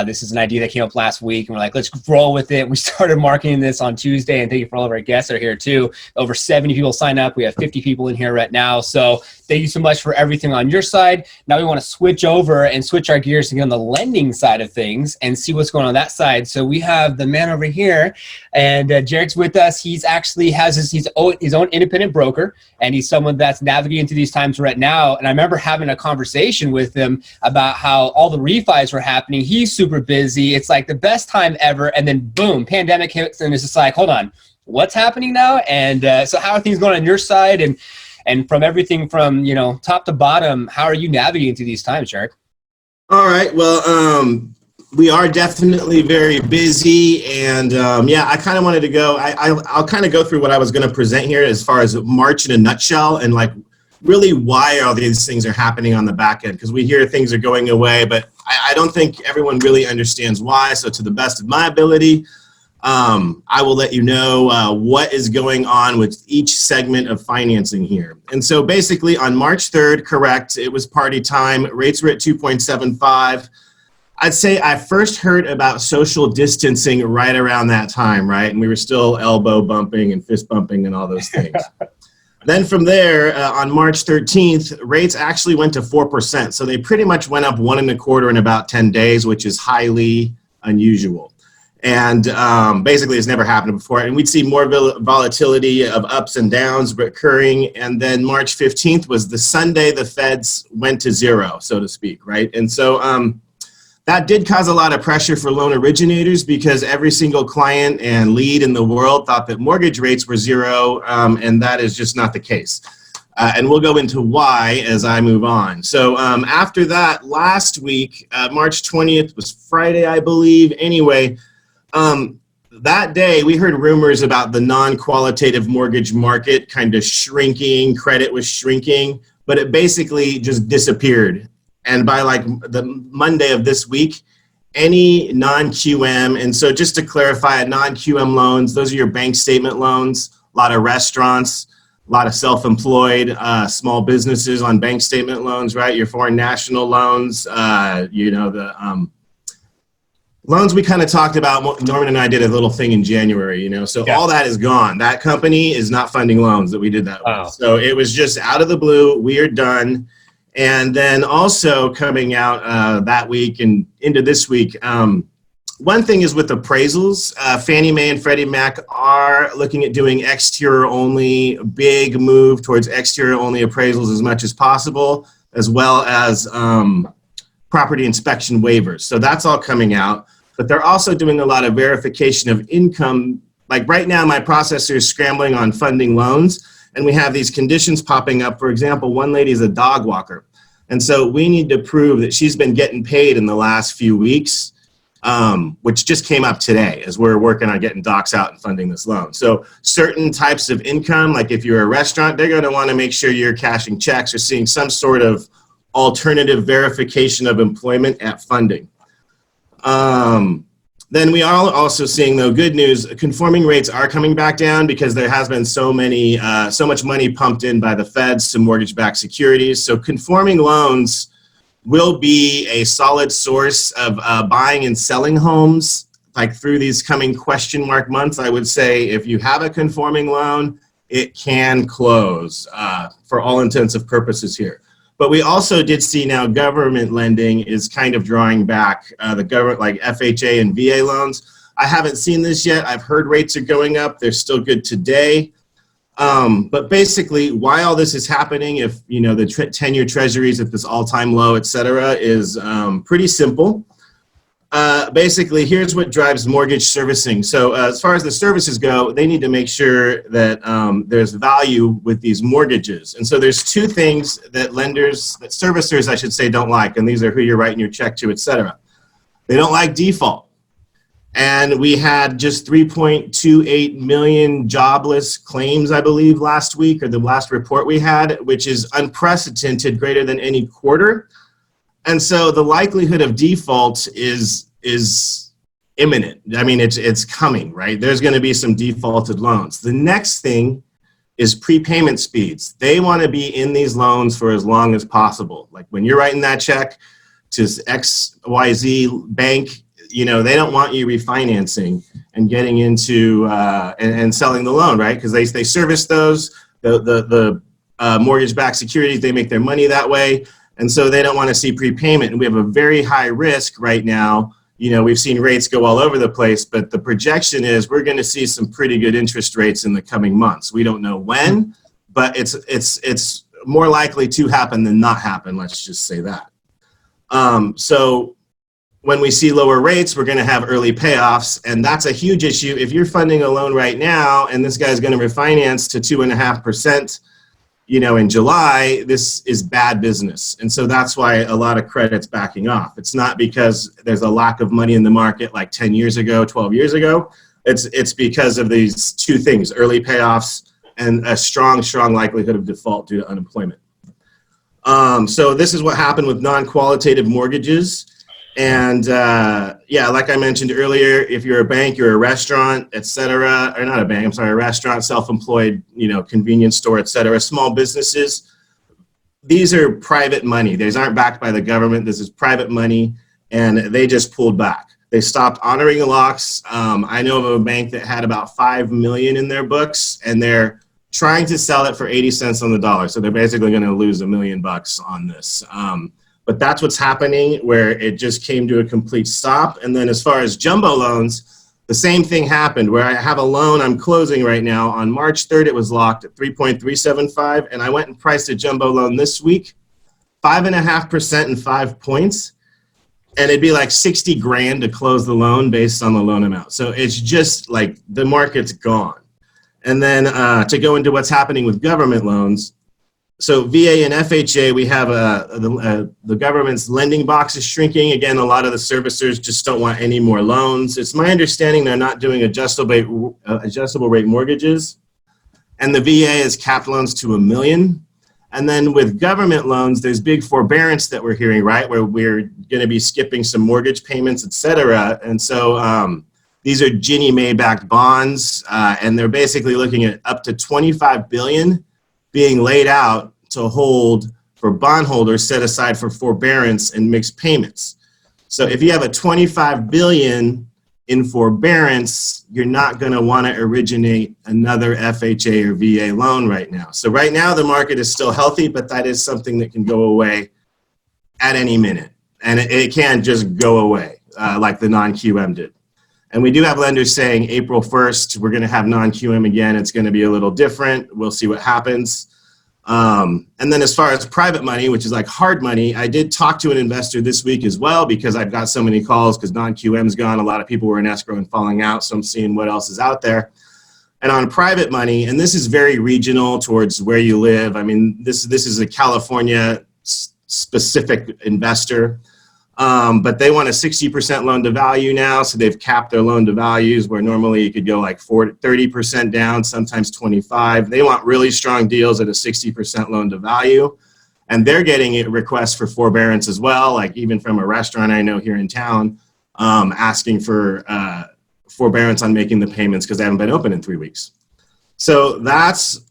This is an idea that came up last week, and we're like, let's roll with it. We started marketing this on Tuesday, and thank you for all of our guests that are here too. Over 70 people sign up. We have 50 people in here right now. So thank you so much for everything on your side. Now we want to switch over and switch our gears to get on the lending side of things and see what's going on that side. So we have the man over here, and Garrick's with us. He's actually has his own independent broker, and he's someone that's navigating through these times right now. And I remember having a conversation with him about how all the refis were happening. He's super busy. It's like the best time ever. And then boom, pandemic hits, and it's just like, hold on, what's happening now? And so how are things going on your side? And from everything from, top to bottom, how are you navigating through these times, Garrick? All right. Well, we are definitely very busy, and I kind of wanted to go. I'll kind of go through what I was going to present here as far as March in a nutshell, and like really why all these things are happening on the back end, because we hear things are going away, but I don't think everyone really understands why. So to the best of my ability, I will let you know what is going on with each segment of financing here. And so basically on March 3rd, correct, it was party time. Rates were at 2.75. I'd say I first heard about social distancing right around that time, right? And we were still elbow bumping and fist bumping and all those things. Then from there, on March 13th, rates actually went to 4%. So they pretty much went up 1.25 in about 10 days, which is highly unusual. And basically it's never happened before. And we'd see more volatility of ups and downs recurring. And then March 15th was the Sunday the Feds went to zero, so to speak, right? And so that did cause a lot of pressure for loan originators, because every single client and lead in the world thought that mortgage rates were zero, and that is just not the case. And we'll go into why as I move on. So after that, last week, March 20th was Friday, I believe. Anyway, that day we heard rumors about the non-qualitative mortgage market kind of shrinking, credit was shrinking, but it basically just disappeared. And by like the Monday of this week, any non-QM, and so just to clarify, non-QM loans, those are your bank statement loans, a lot of restaurants, a lot of self-employed, small businesses on bank statement loans, right? Your foreign national loans, the loans we kind of talked about. Norman and I did a little thing in January, so all that is gone. That company is not funding loans that we did that with. So it was just out of the blue, we are done. And then also coming out that week and into this week, one thing is with appraisals. Fannie Mae and Freddie Mac are looking at doing exterior only, big move towards exterior only appraisals as much as possible, as well as property inspection waivers. So that's all coming out. But they're also doing a lot of verification of income. Like right now, my processor is scrambling on funding loans, and we have these conditions popping up. For example, one lady is a dog walker. And so we need to prove that she's been getting paid in the last few weeks, which just came up today as we're working on getting docs out and funding this loan. So certain types of income, like if you're a restaurant, they're going to want to make sure you're cashing checks or seeing some sort of alternative verification of employment at funding. Then we are also seeing, though, good news, conforming rates are coming back down because there has been so much money pumped in by the feds to mortgage-backed securities. So conforming loans will be a solid source of buying and selling homes like through these coming question mark months, I would say if you have a conforming loan, it can close for all intents and purposes here. But we also did see now government lending is kind of drawing back the government, like FHA and VA loans. I haven't seen this yet. I've heard rates are going up. They're still good today. But basically, why all this is happening, if you know the 10-year treasuries at this all-time low, et cetera, is pretty simple. Basically, here's what drives mortgage servicing. So as far as the services go, they need to make sure that there's value with these mortgages. And so there's two things that lenders, that servicers, I should say, don't like, and these are who you're writing your check to, et cetera. They don't like default. And we had just 3.28 million jobless claims, I believe, last week, or the last report we had, which is unprecedented, greater than any quarter. And so the likelihood of default is imminent. I mean, it's coming, right? There's going to be some defaulted loans. The next thing is prepayment speeds. They want to be in these loans for as long as possible. Like when you're writing that check to XYZ bank, you know, they don't want you refinancing and getting into and selling the loan, right? Because they service those, the mortgage-backed securities, they make their money that way. And so they don't want to see prepayment. And we have a very high risk right now. You know, we've seen rates go all over the place, but the projection is we're going to see some pretty good interest rates in the coming months. We don't know when, but it's more likely to happen than not happen. Let's just say that. So when we see lower rates, we're going to have early payoffs, and that's a huge issue. If you're funding a loan right now and this guy's going to refinance to 2.5%, you know, in July, this is bad business. And so that's why a lot of credit's backing off. It's not because there's a lack of money in the market like 10 years ago, 12 years ago. It's because of these two things, early payoffs and a strong likelihood of default due to unemployment. So this is what happened with non-qualitative mortgages. And yeah, like I mentioned earlier, if you're a bank, you're a restaurant, et cetera, or not a bank, I'm sorry, a restaurant, self-employed, you know, convenience store, et cetera, small businesses, these are private money. These aren't backed by the government. This is private money, and they just pulled back. They stopped honoring the locks. I know of a bank that had about 5 million in their books, and they're trying to sell it for 80 cents on the dollar. So they're basically going to lose $1 million on this. But that's what's happening, where it just came to a complete stop. And then as far as jumbo loans, the same thing happened, where I have a loan I'm closing right now. On March 3rd, it was locked at 3.375, and I went and priced a jumbo loan this week, 5.5% and 5 points, and it'd be like 60 grand to close the loan based on the loan amount. So it's just like the market's gone. And then to go into what's happening with government loans, so VA and FHA, we have the government's lending box is shrinking. Again, a lot of the servicers just don't want any more loans. It's my understanding they're not doing adjustable rate mortgages. And the VA has capped loans to $1 million. And then with government loans, there's big forbearance that we're hearing, right, where we're going to be skipping some mortgage payments, et cetera. And so these are Ginnie Mae-backed bonds, and they're basically looking at up to $25 billion being laid out to hold for bondholders set aside for forbearance and mixed payments. So if you have a $25 billion in forbearance, you're not going to want to originate another FHA or VA loan right now. So right now the market is still healthy, but that is something that can go away at any minute. And it can just go away like the non-QM did. And we do have lenders saying April 1st, we're going to have non-QM again. It's going to be a little different. We'll see what happens. And then as far as private money, which is like hard money, I did talk to an investor this week as well, because I've got so many calls because non-QM's gone. A lot of people were in escrow and falling out. So I'm seeing what else is out there. And on private money, and this is very regional towards where you live. I mean, this is a California specific investor. But they want a 60% loan to value now. So they've capped their loan to values, where normally you could go like 30% down, sometimes 25. They want really strong deals at a 60% loan to value. And they're getting requests for forbearance as well, like even from a restaurant I know here in town, asking for forbearance on making the payments because they haven't been open in 3 weeks. So that's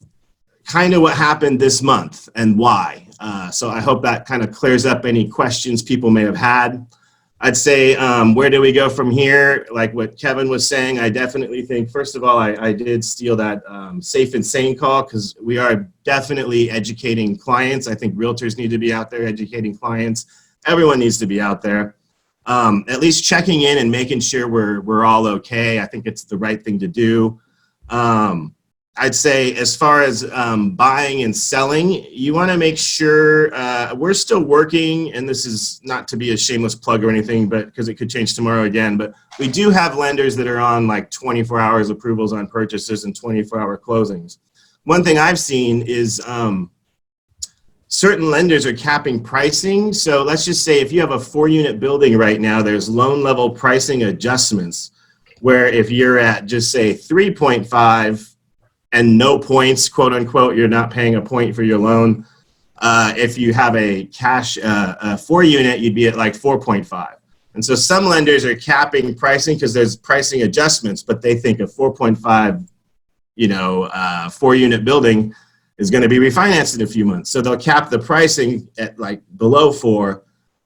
kind of what happened this month and why. So I hope that kind of clears up any questions people may have had. I'd say, where do we go from here? Like what Kevin was saying, I definitely think, first of all, I did steal that safe and sane call, because we are definitely educating clients. I think realtors need to be out there educating clients. Everyone needs to be out there. At least checking in and making sure we're all okay. I think it's the right thing to do. I'd say as far as buying and selling, you want to make sure we're still working, and this is not to be a shameless plug or anything, but because it could change tomorrow again, but we do have lenders that are on like 24 hours approvals on purchases and 24-hour closings. One thing I've seen is certain lenders are capping pricing. So let's just say if you have a 4-unit building right now, there's loan level pricing adjustments, where if you're at just say 3.5 and no points, quote unquote, you're not paying a point for your loan. If you have a cash 4-unit, you'd be at like 4.5. And so some lenders are capping pricing because there's pricing adjustments, but they think a 4.5, 4-unit building is going to be refinanced in a few months. So they'll cap the pricing at like below 4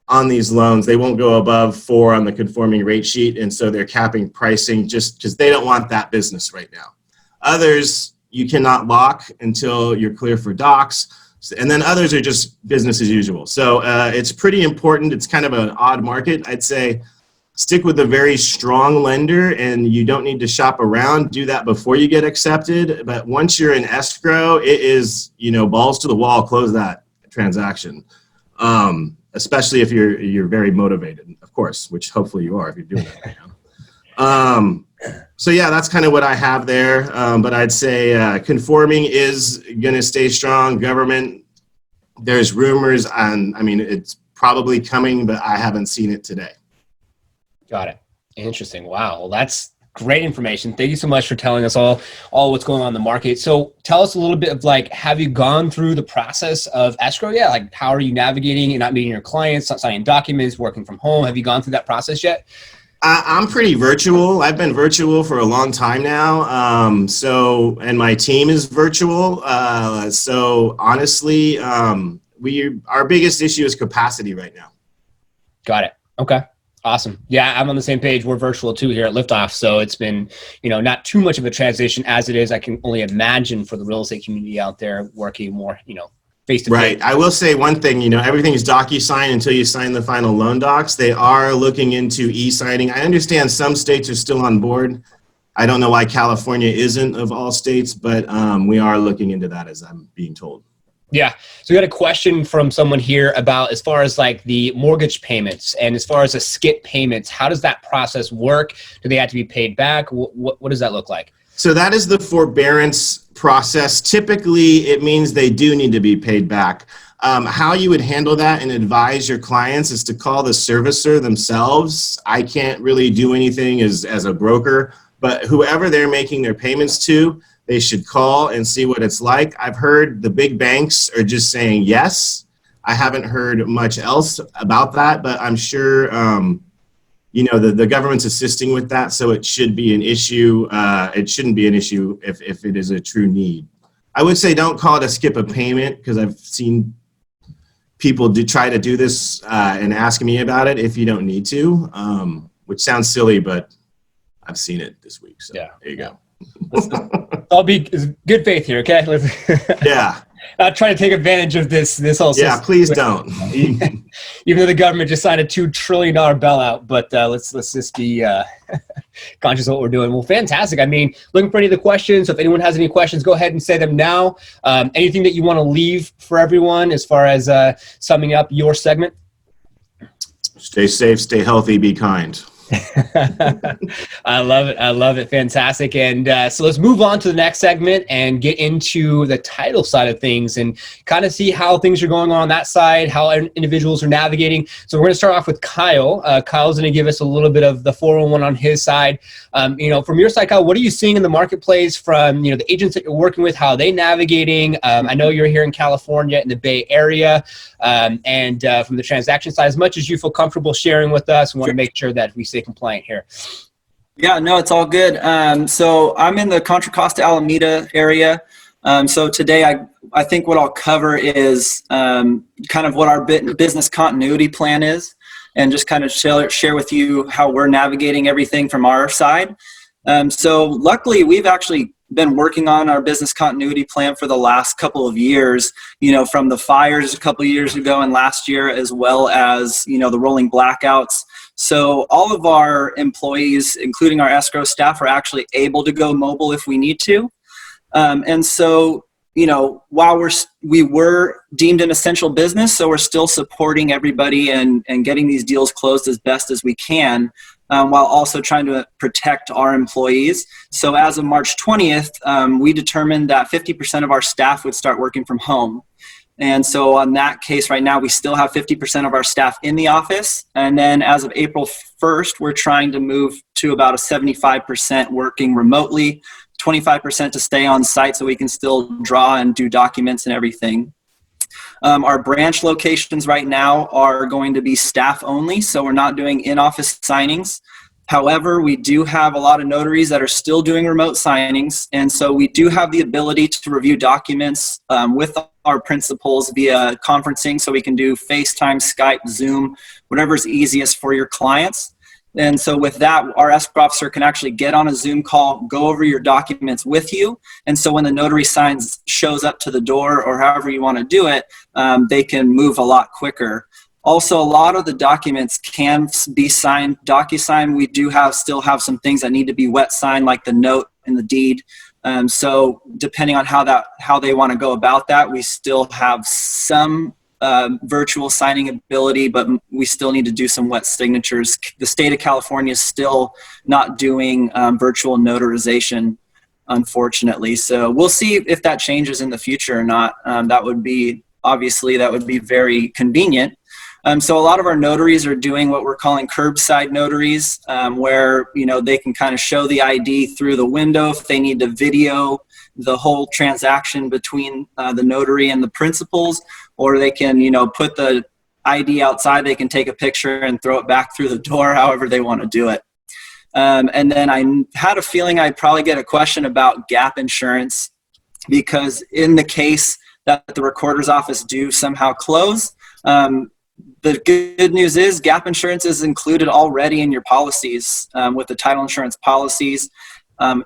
on these loans. They won't go above 4 on the conforming rate sheet. And so they're capping pricing just because they don't want that business right now. Others, you cannot lock until you're clear for docs. And then others are just business as usual. So it's pretty important. It's kind of an odd market. I'd say stick with a very strong lender, and you don't need to shop around. Do that before you get accepted. But once you're in escrow, it is, balls to the wall, close that transaction. Especially if you're very motivated, of course, which hopefully you are if you're doing that right now. So yeah, that's kind of what I have there. But I'd say conforming is going to stay strong. Government, there's rumors it's probably coming, but I haven't seen it today. Got it. Interesting. Wow. Well, that's great information. Thank you so much for telling us all what's going on in the market. So tell us a little bit of have you gone through the process of escrow yet? Like, how are you navigating and not meeting your clients, not signing documents, working from home? Have you gone through that process yet? I'm pretty virtual. I've been virtual for a long time now. And my team is virtual. So honestly, our biggest issue is capacity right now. Got it. Okay. Awesome. Yeah, I'm on the same page. We're virtual too here at Liftoff. So it's been, not too much of a transition as it is. I can only imagine for the real estate community out there working more, face-to-face. Right. I will say one thing, everything is DocuSign until you sign the final loan docs. They are looking into e-signing. I understand some states are still on board. I don't know why California isn't of all states, but we are looking into that, as I'm being told. Yeah. So we got a question from someone here about as far as the mortgage payments and as far as the skip payments, how does that process work? Do they have to be paid back? What does that look like? So that is the forbearance process. Typically, it means they do need to be paid back. How you would handle that and advise your clients is to call the servicer themselves. I can't really do anything as a broker, but whoever they're making their payments to, they should call and see what it's like. I've heard the big banks are just saying yes. I haven't heard much else about that, but I'm sure the government's assisting with that, so it should be an issue. It shouldn't be an issue if it is a true need. I would say don't call it a skip a payment, because I've seen people try to do this and ask me about it if you don't need to, which sounds silly, but I've seen it this week. So yeah, there you go. I'll be good faith here, okay? Yeah. Not trying to take advantage of this whole system. Yeah, please don't. Even though the government just signed a $2 trillion bailout, but let's just be conscious of what we're doing. Well, fantastic. Looking for any of the questions. So if anyone has any questions, go ahead and say them now. Anything that you want to leave for everyone as far as summing up your segment? Stay safe, stay healthy, be kind. I love it. I love it. Fantastic. And so let's move on to the next segment and get into the title side of things and kind of see how things are going on that side, how individuals are navigating. So we're going to start off with Kyle. Kyle's going to give us a little bit of the 401 on his side. From your side, Kyle, what are you seeing in the marketplace from, the agents that you're working with? How are they navigating? I know you're here in California in the Bay Area. And from the transaction side, as much as you feel comfortable sharing with us, we want to make sure that we stay compliant here. Yeah, no, it's all good. So I'm in the Contra Costa Alameda area. So today I think what I'll cover is kind of what our business continuity plan is. and just kind of share with you how we're navigating everything from our side. So luckily, we've actually been working on our business continuity plan for the last couple of years, from the fires a couple of years ago and last year, as well as, the rolling blackouts. So all of our employees, including our escrow staff, are actually able to go mobile if we need to. And so, while we were deemed an essential business, so we're still supporting everybody and getting these deals closed as best as we can, while also trying to protect our employees. So as of March 20th, we determined that 50% of our staff would start working from home. And so on that case right now, we still have 50% of our staff in the office. And then as of April 1st, we're trying to move to about a 75% working remotely, 25% to stay on site so we can still draw and do documents and everything. Our branch locations right now are going to be staff only, so we're not doing in-office signings. However, we do have a lot of notaries that are still doing remote signings, and so we do have the ability to review documents with our principals via conferencing, so we can do FaceTime, Skype, Zoom, whatever's easiest for your clients. And so with that, our escrow officer can actually get on a Zoom call, go over your documents with you. And so when the notary shows up to the door, or however you want to do it, they can move a lot quicker. Also, a lot of the documents can be signed DocuSign. We do still have some things that need to be wet signed, like the note and the deed. So depending on how they want to go about that, we still have some virtual signing ability, but we still need to do some wet signatures. The state of California is still not doing virtual notarization, unfortunately. So we'll see if that changes in the future or not. That would be very convenient. So a lot of our notaries are doing what we're calling curbside notaries, where they can kind of show the ID through the window if they need to video the whole transaction between the notary and the principals, or they can put the ID outside. They can take a picture and throw it back through the door, however they want to do it. And then I had a feeling I'd probably get a question about gap insurance, because in the case that the recorder's office do somehow close, the good news is gap insurance is included already in your policies with the title insurance policies.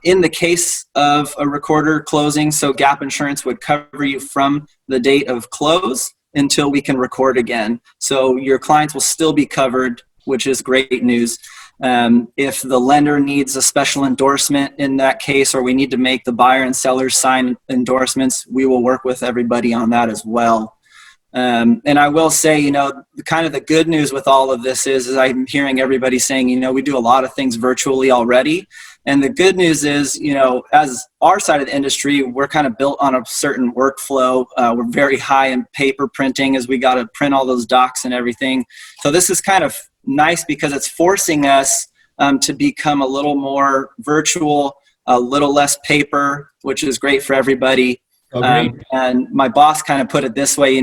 In the case of a recorder closing, so gap insurance would cover you from the date of close until we can record again. So your clients will still be covered, which is great news. If the lender needs a special endorsement in that case, or we need to make the buyer and seller sign endorsements, we will work with everybody on that as well. And I will say, kind of the good news with all of this is I'm hearing everybody saying, we do a lot of things virtually already. And the good news is, as our side of the industry, we're kind of built on a certain workflow. We're very high in paper printing, as we got to print all those docs and everything. So this is kind of nice because it's forcing us to become a little more virtual, a little less paper, which is great for everybody. And my boss kind of put it this way,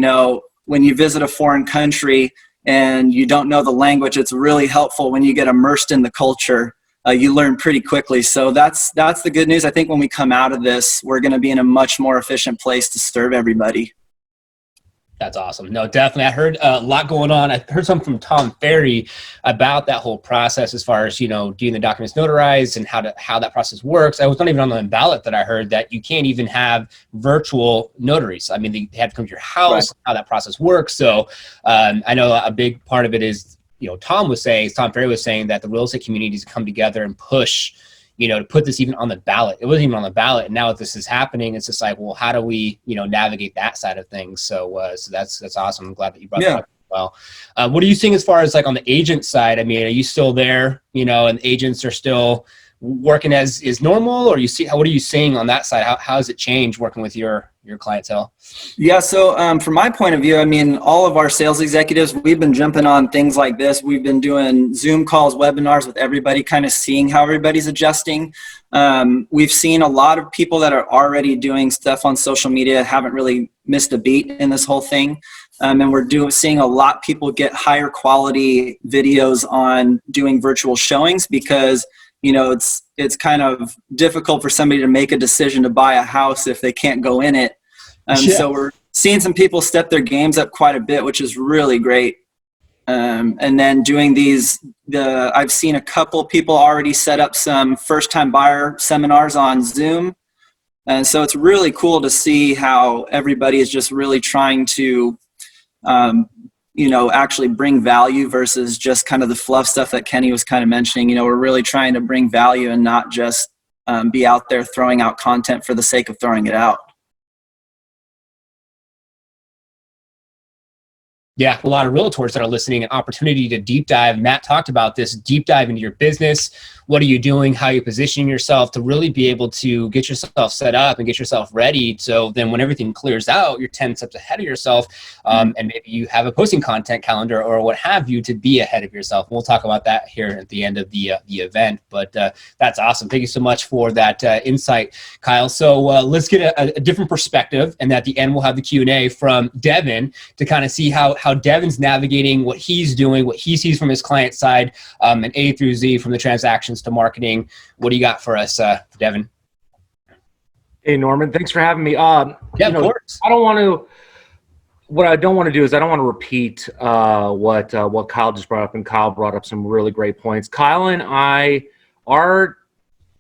when you visit a foreign country and you don't know the language, it's really helpful when you get immersed in the culture. You learn pretty quickly. So that's the good news. I think when we come out of this, we're going to be in a much more efficient place to serve everybody. That's awesome. No, definitely. I heard a lot going on. I heard something from Tom Ferry about that whole process as far as, getting the documents notarized and how that process works. I was not even on the ballot that I heard that you can't even have virtual notaries. I mean, they have to come to your house, right. How that process works. So I know a big part of it is, Tom Ferry was saying that the real estate community needs to come together and push, to put this even on the ballot. It wasn't even on the ballot. And now that this is happening, it's just like, well, how do we, navigate that side of things? So that's awesome. I'm glad that you brought that up as well. What are you seeing as far as like on the agent side? I mean, are you still there, and agents are still working as is normal, or what are you seeing on that side? How has it changed working with your clientele? Yeah. So from my point of view, I mean, all of our sales executives, we've been jumping on things like this. We've been doing Zoom calls, webinars with everybody, kind of seeing how everybody's adjusting. We've seen a lot of people that are already doing stuff on social media, haven't really missed a beat in this whole thing. And we're seeing a lot of people get higher quality videos on doing virtual showings because it's kind of difficult for somebody to make a decision to buy a house if they can't go in it. So we're seeing some people step their games up quite a bit, which is really great. And then doing I've seen a couple people already set up some first-time buyer seminars on Zoom. And so it's really cool to see how everybody is just really trying to, actually bring value versus just kind of the fluff stuff that Kenny was kind of mentioning. We're really trying to bring value and not just be out there throwing out content for the sake of throwing it out. Yeah, a lot of realtors that are listening, an opportunity to deep dive. Matt talked about this, deep dive into your business. What are you doing? How are you positioning yourself to really be able to get yourself set up and get yourself ready? So then when everything clears out, you're 10 steps ahead of yourself. And maybe you have a posting content calendar or what have you to be ahead of yourself. We'll talk about that here at the end of the event. But that's awesome. Thank you so much for that insight, Kyle. So let's get a different perspective. And at the end, we'll have the Q&A from Devon to kind of see how Devon's navigating what he's doing, what he sees from his client side, and A through Z from the transactions to marketing. What do you got for us, Devon? Hey, Norman, thanks for having me. Yeah, of course. What I don't want to do is I don't want to repeat what Kyle just brought up, and Kyle brought up some really great points. Kyle and I are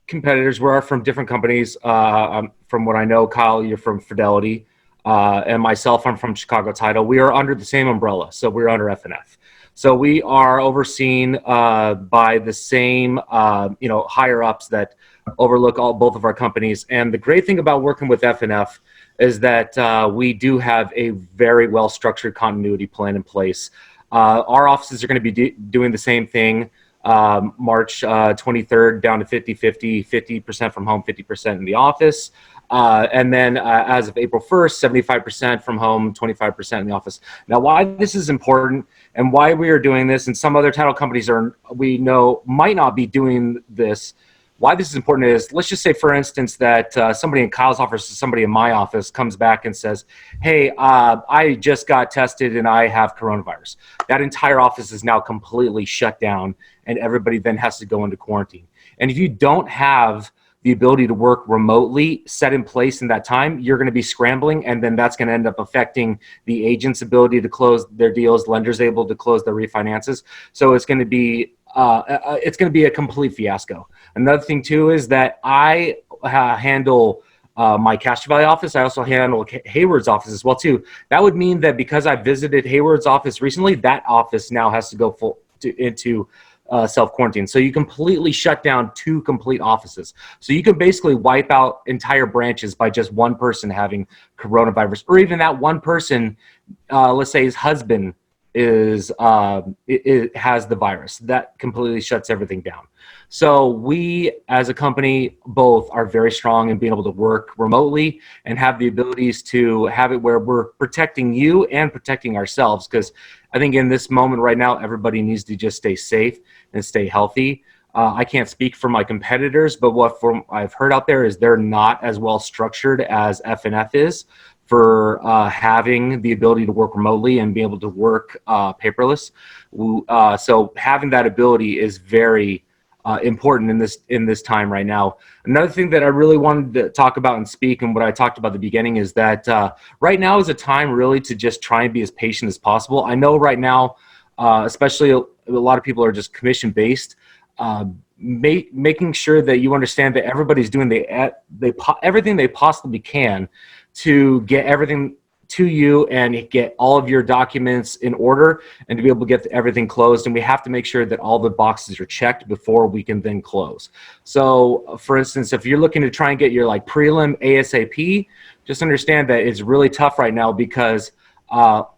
competitors. We're from different companies. From what I know, Kyle, you're from Fidelity. And myself, I'm from Chicago Title. We are under the same umbrella, so we're under FNF. So we are overseen by the same, higher ups that overlook both of our companies. And the great thing about working with FNF is that we do have a very well-structured continuity plan in place. Our offices are going to be doing the same thing. March 23rd down to 50-50, 50% from home, 50% in the office. And then as of April 1st, 75% from home, 25% in the office. Now, why this is important and why we are doing this, and some other title companies we know might not be doing this, why this is important is, let's just say, for instance, that somebody in Kyle's office or somebody in my office comes back and says, hey, I just got tested and I have coronavirus. That entire office is now completely shut down, and everybody then has to go into quarantine. And if you don't have the ability to work remotely set in place in that time, you're going to be scrambling, and then that's going to end up affecting the agent's ability to close their deals, lenders able to close their refinances. So it's going to be a complete fiasco. Another thing too is that I handle my Cash Valley office. I also handle Hayward's office as well too. That would mean that because I visited Hayward's office recently, that office now has to go into self-quarantine. So you completely shut down 2 complete offices. So you can basically wipe out entire branches by just one person having coronavirus, or even that one person, let's say his husband has the virus. That completely shuts everything down. So we, as a company, both are very strong in being able to work remotely and have the abilities to have it where we're protecting you and protecting ourselves. Because I think in this moment right now, everybody needs to just stay safe and stay healthy. I can't speak for my competitors, but I've heard out there is they're not as well structured as FNF is for having the ability to work remotely and be able to work paperless. So having that ability is very important in this time right now. Another thing that I really wanted to talk about and speak, and what I talked about at the beginning, is that right now is a time really to just try and be as patient as possible. I know right now, especially a lot of people are just commission based. Making sure that you understand that everybody's doing everything they possibly can to get everything to you and get all of your documents in order and to be able to get everything closed. And we have to make sure that all the boxes are checked before we can then close. So for instance, if you're looking to try and get your prelim ASAP, just understand that it's really tough right now because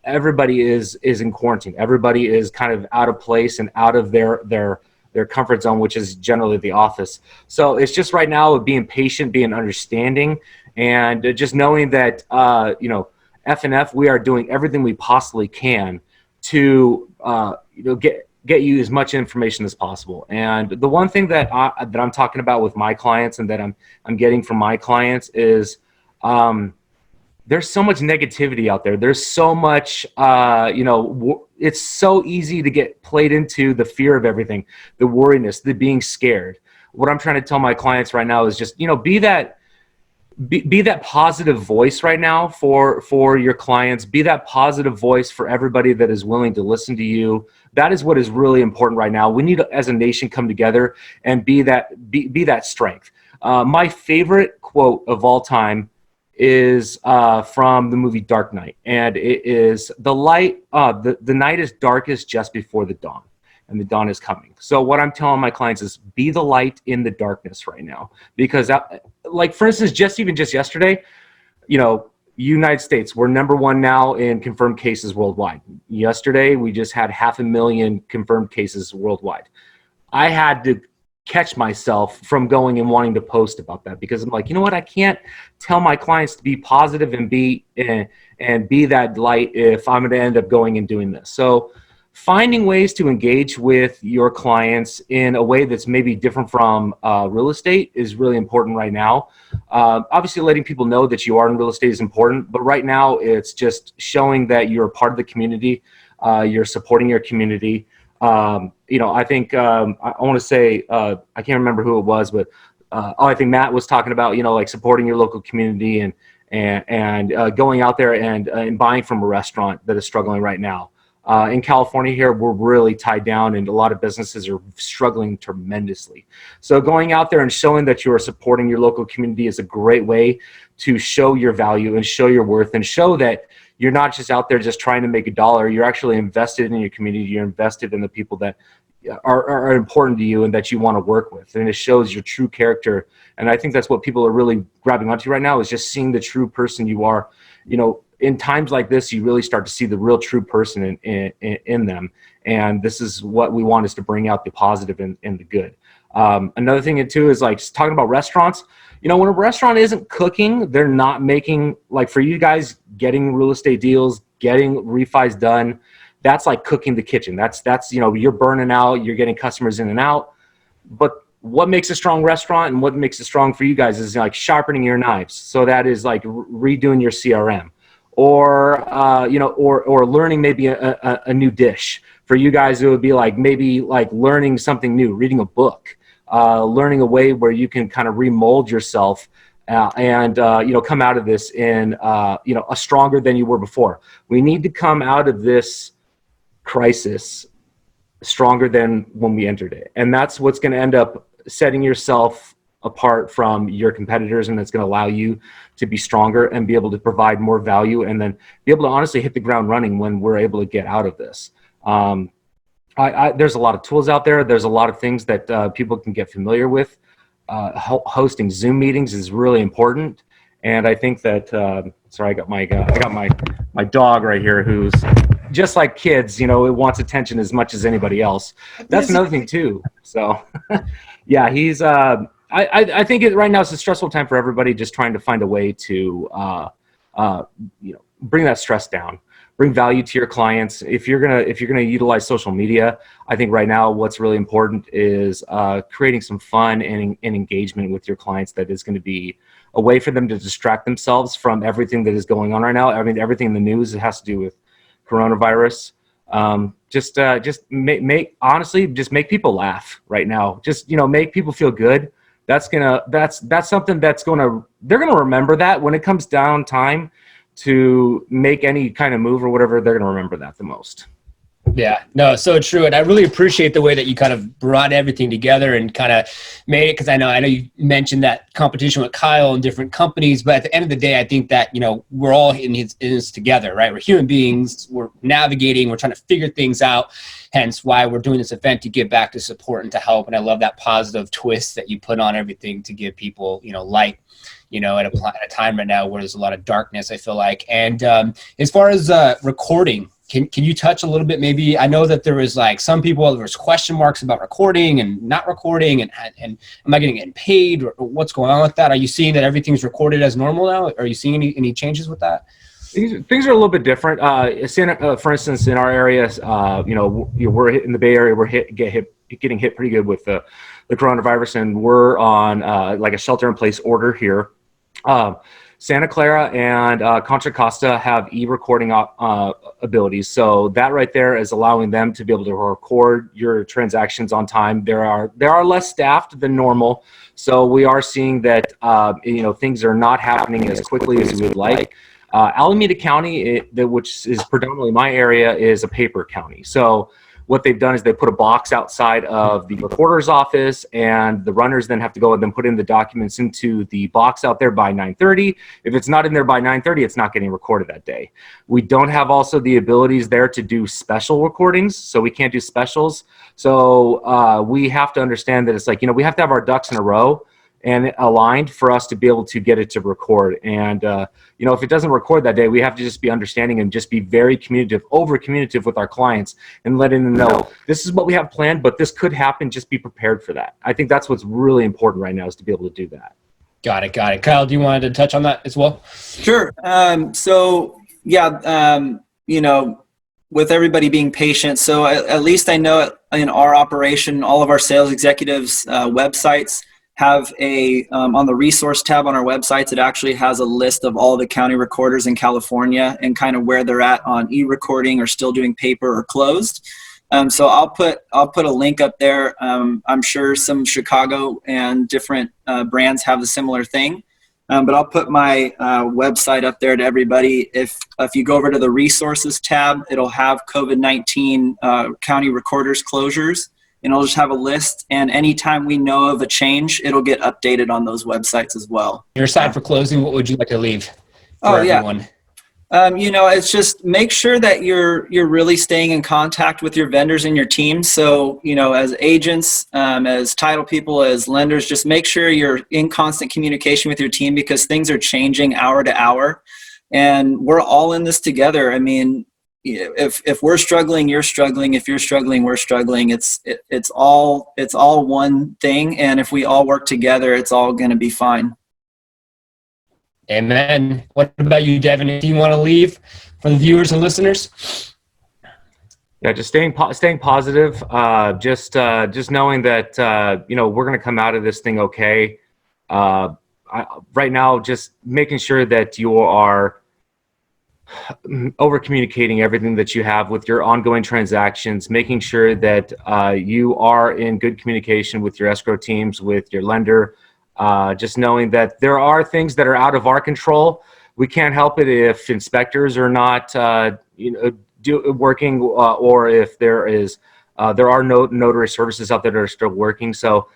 everybody is in quarantine. Everybody is kind of out of place and out of their comfort zone, which is generally the office. So it's just right now of being patient, being understanding, and just knowing that, FNF, we are doing everything we possibly can to, get you as much information as possible. And the one thing that I'm talking about with my clients and that I'm getting from my clients is, there's so much negativity out there. There's so much, it's so easy to get played into the fear of everything, the worriness, the being scared. What I'm trying to tell my clients right now is just, be that be that positive voice right now for your clients. Be that positive voice for everybody that is willing to listen to you. That is what is really important right now. We need to, as a nation, come together and be that strength. My favorite quote of all time is from the movie Dark Knight, and it is the night is darkest just before the dawn, and the dawn is coming. So what I'm telling my clients is be the light in the darkness right now, because like for instance, just yesterday, United States, we're #1 now in confirmed cases worldwide. Yesterday, we just had 500,000 confirmed cases worldwide. I had to catch myself from going and wanting to post about that, because I'm like, you know what? I can't tell my clients to be positive and be that light if I'm going to end up going and doing this. So finding ways to engage with your clients in a way that's maybe different from real estate is really important right now. Obviously, letting people know that you are in real estate is important, but right now it's just showing that you're a part of the community, you're supporting your community. I think I want to say I can't remember who it was, but I think Matt was talking about like supporting your local community and going out there and buying from a restaurant that is struggling right now. In California here, we're really tied down, and a lot of businesses are struggling tremendously. So going out there and showing that you are supporting your local community is a great way to show your value and show your worth and show that you're not just out there just trying to make a dollar. You're actually invested in your community. You're invested in the people that are important to you and that you want to work with. And it shows your true character. And I think that's what people are really grabbing onto right now, is just seeing the true person you are. In times like this, you really start to see the real true person in them. And this is what we want, is to bring out the positive and the good. Another thing too is like talking about restaurants. When a restaurant isn't cooking, they're not making, like for you guys, getting real estate deals, getting refis done, that's like cooking the kitchen. That's you're burning out, you're getting customers in and out. But what makes a strong restaurant and what makes it strong for you guys is like sharpening your knives. So that is like redoing your CRM. Or learning maybe a new dish. For you guys, it would be like maybe like learning something new, reading a book, learning a way where you can kind of remold yourself and come out of this in a stronger than you were before. We need to come out of this crisis stronger than when we entered it, and that's what's going to end up setting yourself apart from your competitors, and it's going to allow you to be stronger and be able to provide more value, and then be able to honestly hit the ground running when we're able to get out of this. There's a lot of tools out there. There's a lot of things that people can get familiar with. Hosting Zoom meetings is really important, and I think that sorry, I got my dog right here who's just like kids. It wants attention as much as anybody else. That's another thing too. So yeah, he's. I think right now it's a stressful time for everybody, just trying to find a way to, bring that stress down, bring value to your clients. If you're gonna utilize social media, I think right now what's really important is creating some fun and engagement with your clients. That is going to be a way for them to distract themselves from everything that is going on right now. I mean, everything in the news that has to do with coronavirus. Just make people laugh right now. Just make people feel good. That's something they're gonna remember that when it comes down time to make any kind of move or whatever, they're gonna remember that the most. Yeah, no, so true. And I really appreciate the way that you kind of brought everything together and kind of made it, because I know you mentioned that competition with Kyle and different companies, but at the end of the day, I think that, we're all in this together, right? We're human beings, we're navigating, we're trying to figure things out, hence why we're doing this event, to give back, to support, and to help. And I love that positive twist that you put on everything to give people, light, at a time right now where there's a lot of darkness, I feel like. And as far as recording, Can you touch a little bit? Maybe I know that there was like some people, there was question marks about recording and not recording, and am I getting paid, or what's going on with that? Are you seeing that everything's recorded as normal now? Are you seeing any changes with that? Things are a little bit different. For instance, in our area, we're in the Bay Area. We're getting hit pretty good with the coronavirus, and we're on like a shelter-in-place order here. Santa Clara and Contra Costa have e-recording abilities. So that right there is allowing them to be able to record your transactions on time. There are less staffed than normal. So we are seeing that, things are not happening as quickly as we would like. Alameda County, which is predominantly my area, is a paper county. So what they've done is they put a box outside of the recorder's office, and the runners then have to go and then put in the documents into the box out there by 9:30. If it's not in there by 9:30, it's not getting recorded that day. We don't have also the abilities there to do special recordings, so we can't do specials. So we have to understand that it's like, we have to have our ducks in a row and aligned for us to be able to get it to record. And, if it doesn't record that day, we have to just be understanding and just be very over communicative with our clients and letting them know this is what we have planned, but this could happen. Just be prepared for that. I think that's what's really important right now, is to be able to do that. Got it. Kyle, do you want to touch on that as well? Sure. With everybody being patient. So at least I know in our operation, all of our sales executives' websites have on the resource tab on our websites, it actually has a list of all the county recorders in California and kind of where they're at on e-recording or still doing paper or closed. So I'll put a link up there. I'm sure some Chicago and different brands have a similar thing. But I'll put my website up there to everybody. If you go over to the resources tab, it'll have COVID-19 county recorders closures. And it'll just have a list, and anytime we know of a change, it'll get updated on those websites as well. Your side for closing, what would you like to leave for everyone? It's just make sure that you're really staying in contact with your vendors and your team. So, as agents, as title people, as lenders, just make sure you're in constant communication with your team, because things are changing hour to hour, and we're all in this together. I mean, if we're struggling, you're struggling. If you're struggling, we're struggling. It's all one thing, and if we all work together, it's all going to be fine. Amen. What about you, Devin? Do you want to leave for the viewers and listeners? Yeah, just staying positive. Just knowing that we're going to come out of this thing okay. Right now, just making sure that you are over communicating everything that you have with your ongoing transactions, making sure that you are in good communication with your escrow teams, with your lender, just knowing that there are things that are out of our control. We can't help it if inspectors are not working, or if there are notary services out there that are still working. So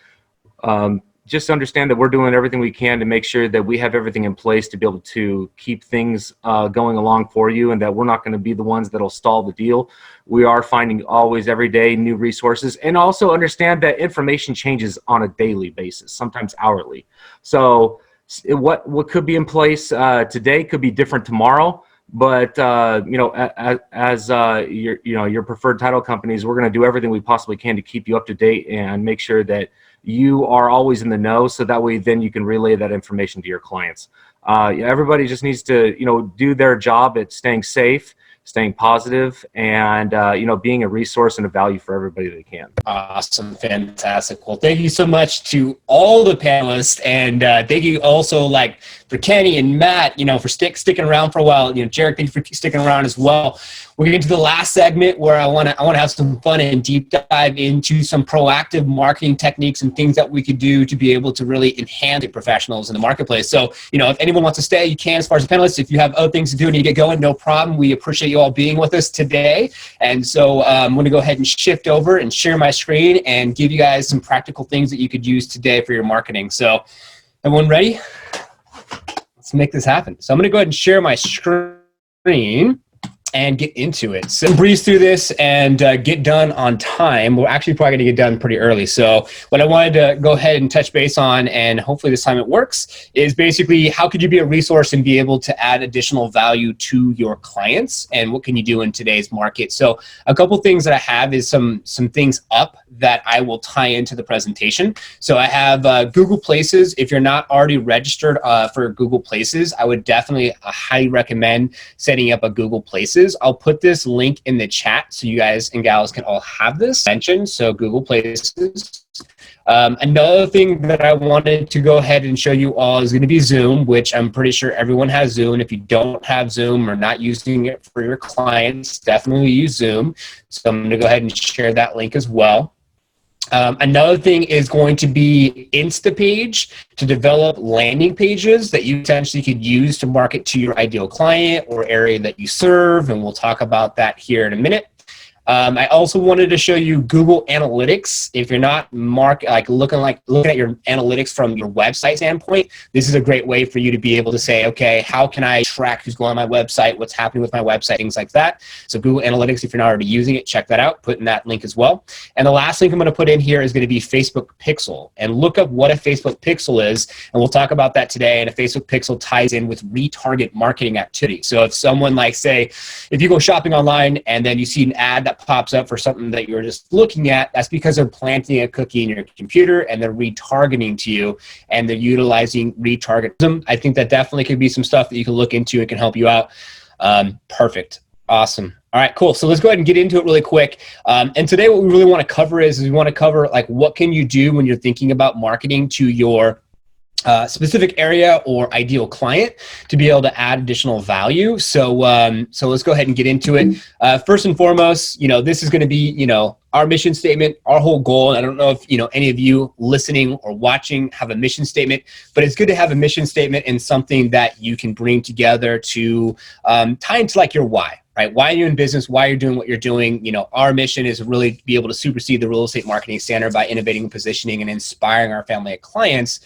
just understand that we're doing everything we can to make sure that we have everything in place to be able to keep things going along for you, and that we're not going to be the ones that'll stall the deal. We are finding always, every day, new resources, and also understand that information changes on a daily basis, sometimes hourly. So what could be in place today could be different tomorrow. But as your preferred title companies, we're going to do everything we possibly can to keep you up to date and make sure that you are always in the know, so that way then you can relay that information to your clients. Everybody just needs to do their job at staying safe, staying positive, and being a resource and a value for everybody they can. Awesome. Fantastic. Well, thank you so much to all the panelists, and thank you also for Kenny and Matt, for sticking around for a while. Jarek, thank you for sticking around as well. We're getting to the last segment where I want to have some fun and deep dive into some proactive marketing techniques and things that we could do to be able to really enhance the professionals in the marketplace. So, if anyone wants to stay, you can. As far as the panelists, if you have other things to do and you get going, no problem. We appreciate you all being with us today. And so I'm going to go ahead and shift over and share my screen and give you guys some practical things that you could use today for your marketing. So everyone ready? Let's make this happen. So I'm going to go ahead and share my screen and get into it. So breeze through this and get done on time. We're actually probably going to get done pretty early. So what I wanted to go ahead and touch base on, and hopefully this time it works, is basically how could you be a resource and be able to add additional value to your clients, and what can you do in today's market? So a couple things that I have is some things up that I will tie into the presentation. So I have Google Places. If you're not already registered for Google Places, I would definitely highly recommend setting up a Google Places. I'll put this link in the chat so you guys and gals can all have this mentioned. So Google Places. Another thing that I wanted to go ahead and show you all is going to be Zoom, which I'm pretty sure everyone has Zoom. If you don't have Zoom or not using it for your clients, definitely use Zoom. So I'm going to go ahead and share that link as well. Another thing is going to be Instapage to develop landing pages that you potentially could use to market to your ideal client or area that you serve, and we'll talk about that here in a minute. I also wanted to show you Google Analytics. If you're not looking at your analytics from your website standpoint, this is a great way for you to be able to say, okay, how can I track who's going on my website, what's happening with my website, things like that. So Google Analytics, if you're not already using it, check that out. Put in that link as well. And the last link I'm going to put in here is going to be Facebook Pixel. And look up what a Facebook Pixel is, and we'll talk about that today. And a Facebook Pixel ties in with retarget marketing activity. So if someone if you go shopping online and then you see an ad that pops up for something that you're just looking at, that's because they're planting a cookie in your computer and they're retargeting to you, and they're utilizing retargetism. I think that definitely could be some stuff that you can look into and can help you out. Perfect. Awesome. All right, cool. So let's go ahead and get into it really quick. And today what we really want to cover is we want to cover what can you do when you're thinking about marketing to your specific area or ideal client to be able to add additional value. So let's go ahead and get into it. First and foremost, this is going to be, our mission statement, our whole goal. And I don't know if, any of you listening or watching have a mission statement, but it's good to have a mission statement and something that you can bring together to tie into your why. Right? Why are you in business? Why you're doing what you're doing? Our mission is really to be able to supersede the real estate marketing standard by innovating, positioning, and inspiring our family of clients.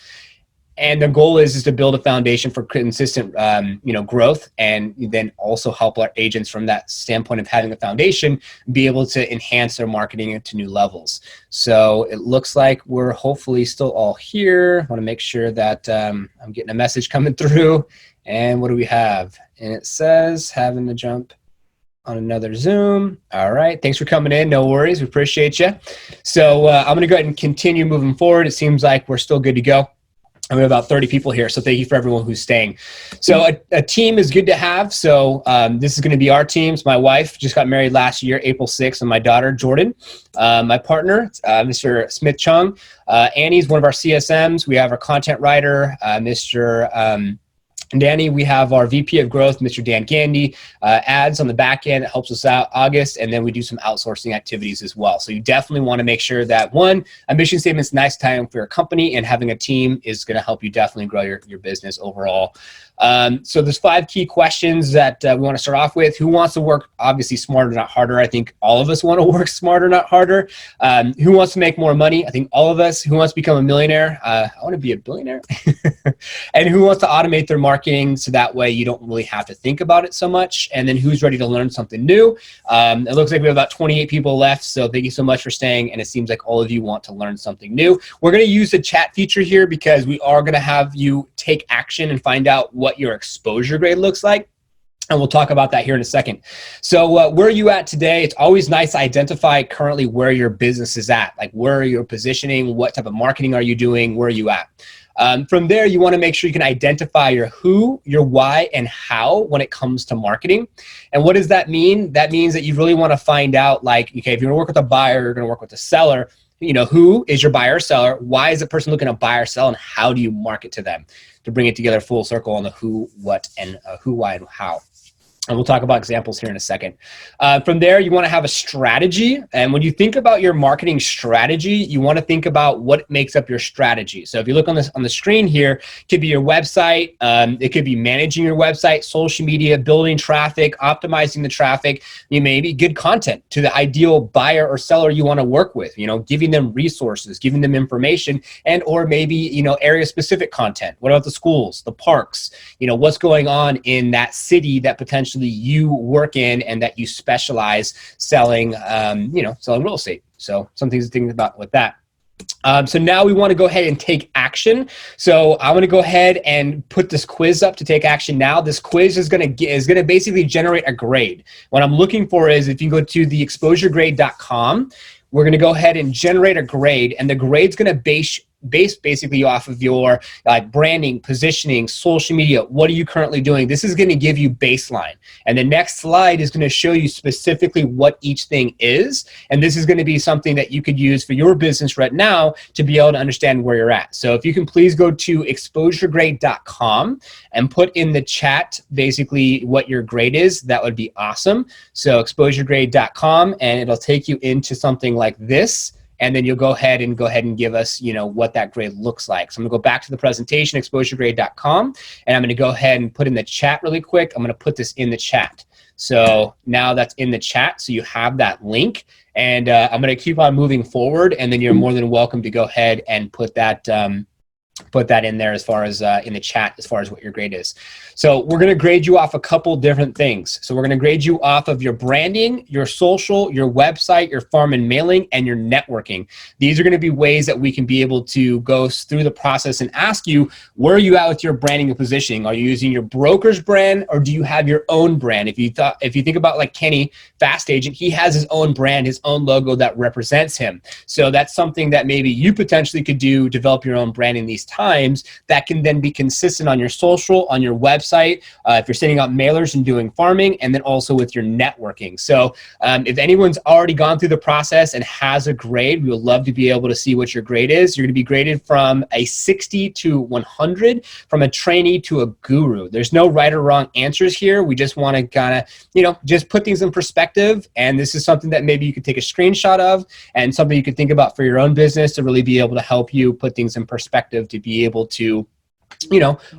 And the goal is to build a foundation for consistent, growth, and then also help our agents from that standpoint of having a foundation be able to enhance their marketing to new levels. So it looks like we're hopefully still all here. I want to make sure that I'm getting a message coming through. And what do we have? And it says having to jump on another Zoom. All right. Thanks for coming in. No worries. We appreciate you. So I'm going to go ahead and continue moving forward. It seems like we're still good to go. We have about 30 people here, so thank you for everyone who's staying. So a team is good to have. So this is going to be our teams. My wife just got married last year, April 6th, and my daughter, Jordan. My partner, Mr. Smith Chung. Annie's one of our CSMs. We have our content writer, Mr. Danny. We have our VP of growth, Mr. Dan Gandy, ads on the back end that helps us out, August, and then we do some outsourcing activities as well. So you definitely want to make sure that a mission statement is a nice time for your company, and having a team is going to help you definitely grow your business overall. So there's 5 key questions that we want to start off with. Who wants to work, obviously, smarter, not harder? I think all of us want to work smarter, not harder. Who wants to make more money? I think all of us. Who wants to become a millionaire? I want to be a billionaire. And who wants to automate their marketing so that way you don't really have to think about it so much? And then who's ready to learn something new? It looks like we have about 28 people left, so thank you so much for staying, and it seems like all of you want to learn something new. We're going to use the chat feature here because we are going to have you take action and find out what your exposure grade looks like. And we'll talk about that here in a second. So where are you at today? It's always nice to identify currently where your business is at. Where are you positioning? What type of marketing are you doing? Where are you at? From there, you want to make sure you can identify your who, your why, and how when it comes to marketing. And what does that mean? That means that you really want to find out, okay, if you're going to work with a buyer, you're going to work with a seller, who is your buyer or seller? Why is the person looking to buy or sell? And how do you market to them to bring it together full circle on the who, what, and who, why, and how? And we'll talk about examples here in a second. From there, you want to have a strategy. And when you think about your marketing strategy, you want to think about what makes up your strategy. So if you look on the screen here, it could be your website. It could be managing your website, social media, building traffic, optimizing the traffic. You maybe good content to the ideal buyer or seller you want to work with, giving them resources, giving them information, and or maybe, area specific content. What about the schools, the parks, what's going on in that city that potentially you work in and that you specialize selling, selling real estate. So some things to think about with that. So now we want to go ahead and take action. So I'm going to go ahead and put this quiz up to take action now. This quiz is going to basically generate a grade. What I'm looking for is if you go to the exposuregrade.com, we're going to go ahead and generate a grade, and the grade's going to based basically off of your branding, positioning, social media. What are you currently doing? This is going to give you baseline. And the next slide is going to show you specifically what each thing is. And this is going to be something that you could use for your business right now to be able to understand where you're at. So if you can please go to exposuregrade.com and put in the chat basically what your grade is, that would be awesome. So exposuregrade.com, and it'll take you into something like this. And then you'll go ahead and give us, what that grade looks like. So I'm gonna go back to the presentation, exposuregrade.com, and I'm gonna go ahead and put in the chat really quick. I'm gonna put this in the chat. So now that's in the chat, so you have that link. And I'm gonna keep on moving forward, and then you're more than welcome to go ahead and put that in there as far as in the chat as far as what your grade is. So we're going to grade you off a couple different things. So we're going to grade you off of your branding, your social, your website, your farm and mailing, and your networking. These are going to be ways that we can be able to go through the process and ask you, where are you at with your branding and positioning? Are you using your broker's brand, or do you have your own brand? If you think about like Kenny, Fast Agent, he has his own brand, his own logo that represents him. So that's something that maybe you potentially could do, develop your own branding these times that can then be consistent on your social, on your website, if you're sending out mailers and doing farming, and then also with your networking. So if anyone's already gone through the process and has a grade, we would love to be able to see what your grade is. You're going to be graded from a 60 to 100, from a trainee to a guru. There's no right or wrong answers here. We just want to kind of, just put things in perspective. And this is something that maybe you could take a screenshot of, and something you could think about for your own business to really be able to help you put things in perspective, to be able to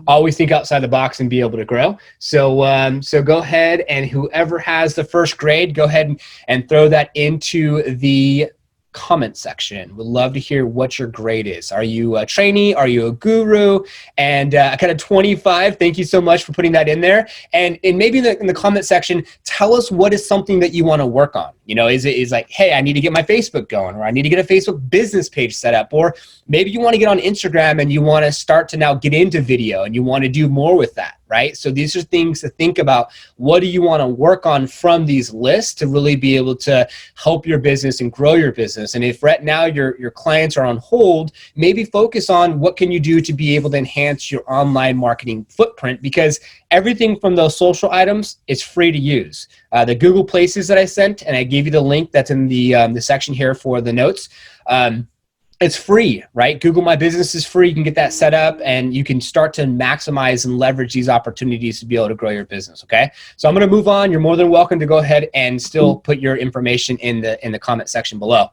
always think outside the box and be able to grow. So so go ahead, and whoever has the first grade, go ahead and throw that into the comment section. We'd love to hear what your grade is. Are you a trainee? Are you a guru? And kind of 25, thank you so much for putting that in there. And maybe in the comment section, tell us what is something that you want to work on. Is like, hey, I need to get my Facebook going, or I need to get a Facebook business page set up, or maybe you want to get on Instagram and you want to start to now get into video and you want to do more with that, right? So these are things to think about. What do you want to work on from these lists to really be able to help your business and grow your business? And if right now your clients are on hold, maybe focus on what can you do to be able to enhance your online marketing footprint, because everything from those social items is free to use. The Google Places that I sent, and I gave you the link that's in the section here for the notes. It's free, right? Google My Business is free. You can get that set up, and you can start to maximize and leverage these opportunities to be able to grow your business, okay? So I'm going to move on. You're more than welcome to go ahead and still put your information in the comment section below.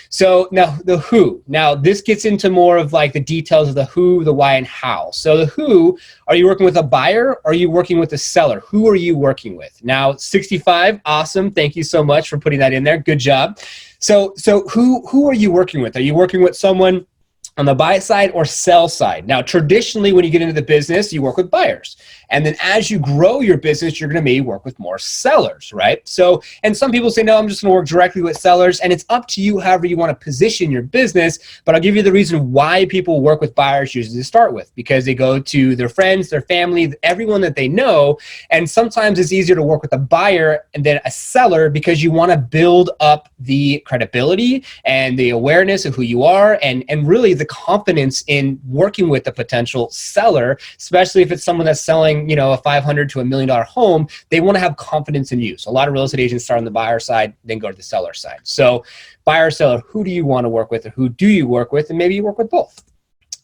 So now the who. Now this gets into more of like the details of the who, the why, and how. So the who, are you working with a buyer? Or are you working with a seller? Who are you working with? Now 65, awesome. Thank you so much for putting that in there. Good job. So who are you working with? Are you working with someone on the buy side or sell side? Now, traditionally, when you get into the business, you work with buyers. And then as you grow your business, you're going to maybe work with more sellers, right? So, and some people say, no, I'm just going to work directly with sellers. And it's up to you however you want to position your business. But I'll give you the reason why people work with buyers usually to start with, because they go to their friends, their family, everyone that they know. And sometimes it's easier to work with a buyer and then a seller, because you want to build up the credibility and the awareness of who you are, and really the confidence in working with a potential seller, especially if it's someone that's selling, a $500,000 to $1 million home. They want to have confidence in you. So a lot of real estate agents start on the buyer side, then go to the seller side. So buyer, seller, who do you want to work with, or who do you work with? And maybe you work with both.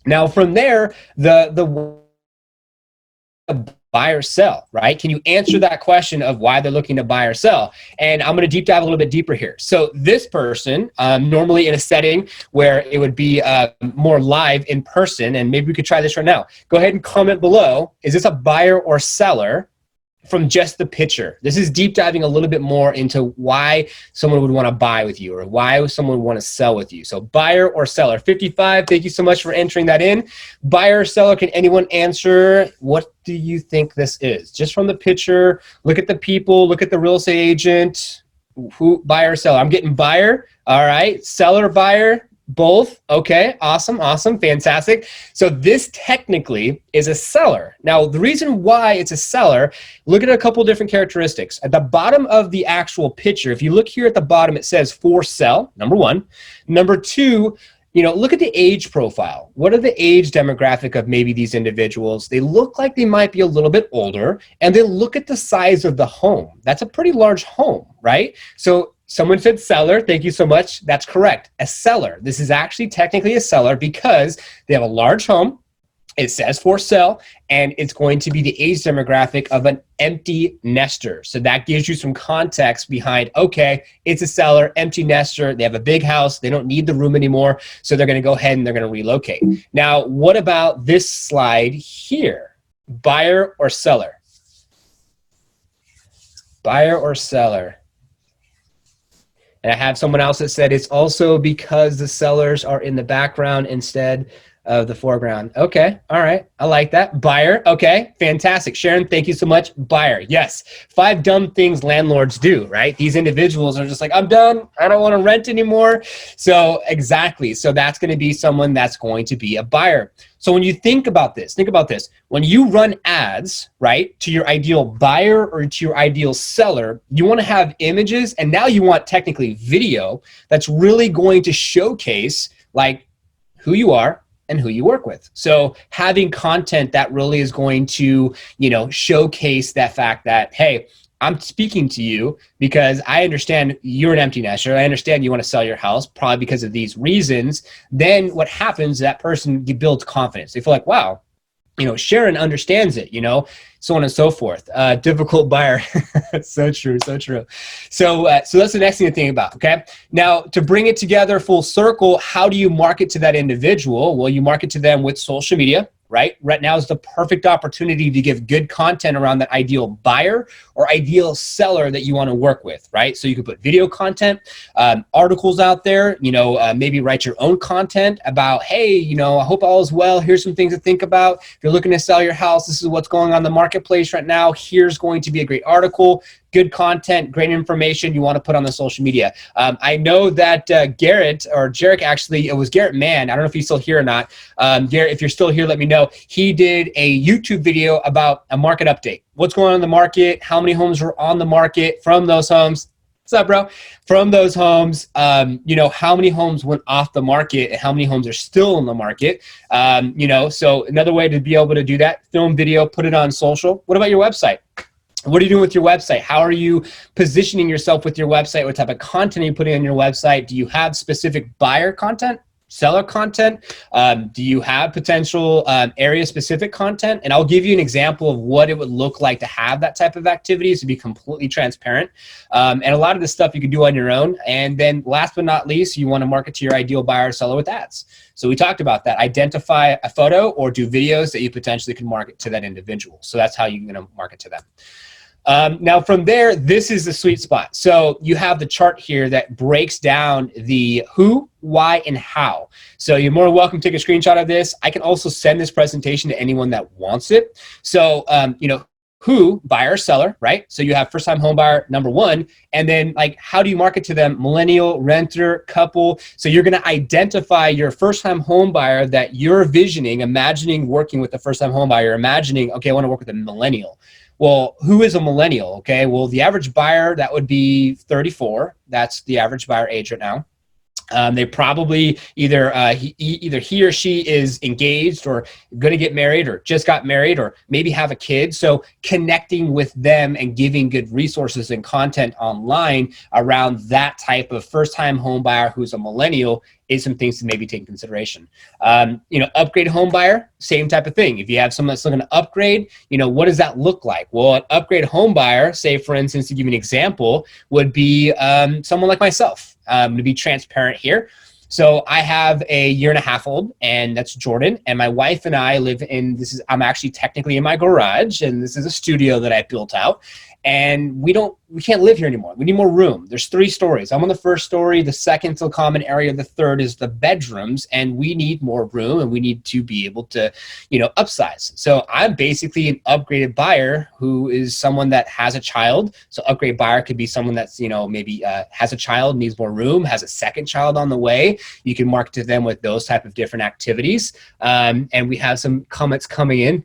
Now from there, the buy or sell, right? Can you answer that question of why they're looking to buy or sell? And I'm going to deep dive a little bit deeper here. So this person, normally in a setting where it would be more live in person, and maybe we could try this right now. Go ahead and comment below. Is this a buyer or seller? From just the picture. This is deep diving a little bit more into why someone would want to buy with you, or why someone would want to sell with you. So buyer or seller. 55, thank you so much for entering that in. Buyer or seller, can anyone answer? What do you think this is? Just from the picture, look at the people, look at the real estate agent. Who, buyer or seller? I'm getting buyer. All right. Seller, buyer. Both. Okay. Awesome. Awesome. Fantastic. So this technically is a seller. Now, the reason why it's a seller, look at a couple different characteristics. At the bottom of the actual picture, if you look here at the bottom, it says for sale, number one. Number two, look at the age profile. What are the age demographic of maybe these individuals? They look like they might be a little bit older, and then look at the size of the home. That's a pretty large home, right? So someone said seller. Thank you so much. That's correct. A seller. This is actually technically a seller because they have a large home. It says for sale, and it's going to be the age demographic of an empty nester. So that gives you some context behind, okay, it's a seller, empty nester. They have a big house. They don't need the room anymore. So they're going to go ahead and they're going to relocate. Now, what about this slide here? Buyer or seller? Buyer or seller? And I have someone else that said it's also because the sellers are in the background instead of the foreground. Okay, all right, I like that. Buyer, okay, fantastic. Sharon, thank you so much. Buyer, yes. 5 dumb things landlords do, right? These individuals are just like, I'm done, I don't want to rent anymore. So exactly, so that's going to be someone that's going to be a buyer. So when you think about this, when you run ads, right, to your ideal buyer or to your ideal seller, you want to have images, and now you want technically video that's really going to showcase like who you are and who you work with. So having content that really is going to, showcase that fact that, hey, I'm speaking to you because I understand you're an empty nester. I understand you want to sell your house probably because of these reasons. Then what happens, that person builds confidence. They feel like, wow, Sharon understands it, so on and so forth. Difficult buyer. So true, so true. So that's the next thing to think about, okay? Now, to bring it together full circle, how do you market to that individual? Well, you market to them with social media, right? Right now is the perfect opportunity to give good content around that ideal buyer or ideal seller that you want to work with, right? So you can put video content, articles out there, maybe write your own content about, hey, I hope all is well. Here's some things to think about. If you're looking to sell your house, this is what's going on in the marketplace right now. Here's going to be a great article. Good content, great information you want to put on the social media. I know that Garrick, actually, it was Garrett Mann. I don't know if he's still here or not. Garrett, if you're still here, let me know. He did a YouTube video about a market update. What's going on in the market? How many homes are on the market from those homes? What's up, bro? From those homes, how many homes went off the market and how many homes are still in the market? So another way to be able to do that, film video, put it on social. What about your website? What are you doing with your website? How are you positioning yourself with your website? What type of content are you putting on your website? Do you have specific buyer content, seller content? Do you have potential area-specific content? And I'll give you an example of what it would look like to have that type of activities, to be completely transparent. And a lot of this stuff you can do on your own. And then last but not least, you want to market to your ideal buyer or seller with ads. So we talked about that. Identify a photo or do videos that you potentially can market to that individual. So that's how you're going to market to them. Now from there, this is the sweet spot. So you have the chart here that breaks down the who, why, and how. So you're more than welcome to take a screenshot of this. I can also send this presentation to anyone that wants it. So, who, buyer, seller, right? So you have first-time home buyer, number 1, and then how do you market to them? Millennial, renter, couple. So you're going to identify your first-time home buyer that you're imagining working with the first-time home buyer, imagining, okay, I want to work with a millennial. Well, who is a millennial? Okay, well, the average buyer, that would be 34. That's the average buyer age right now. They probably either he or she is engaged or going to get married or just got married or maybe have a kid. So connecting with them and giving good resources and content online around that type of first-time home buyer who's a millennial is some things to maybe take in consideration. Upgrade home buyer, same type of thing. If you have someone that's looking to upgrade, what does that look like? Well, an upgrade home buyer, say for instance, to give you an example, would be someone like myself. I'm gonna be transparent here. So I have a 1.5-year-old, and that's Jordan, and my wife and I live in, I'm actually technically in my garage, and this is a studio that I built out. And we can't live here anymore. We need more room. There's 3 stories. I'm on the 1st story. The 2nd's a common area. The 3rd is the bedrooms, and we need more room, and we need to be able to, upsize. So I'm basically an upgraded buyer who is someone that has a child. So upgrade buyer could be someone that's, maybe has a child, needs more room, has a 2nd child on the way. You can market to them with those type of different activities. And we have some comments coming in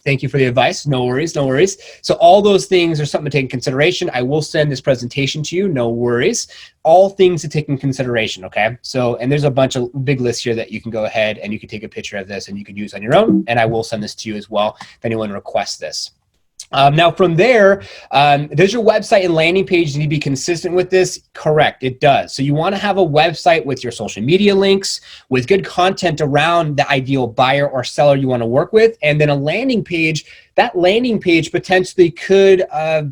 Thank you for the advice. No worries, no worries. So all those things are something to take in consideration. I will send this presentation to you. No worries. All things to take in consideration, okay? So, and there's a bunch of big lists here that you can go ahead and you can take a picture of this and you can use on your own. And I will send this to you as well if anyone requests this. Now from there, does your website and landing page need to be consistent with this? Correct, it does. So you want to have a website with your social media links, with good content around the ideal buyer or seller you want to work with, and then a landing page. That landing page potentially could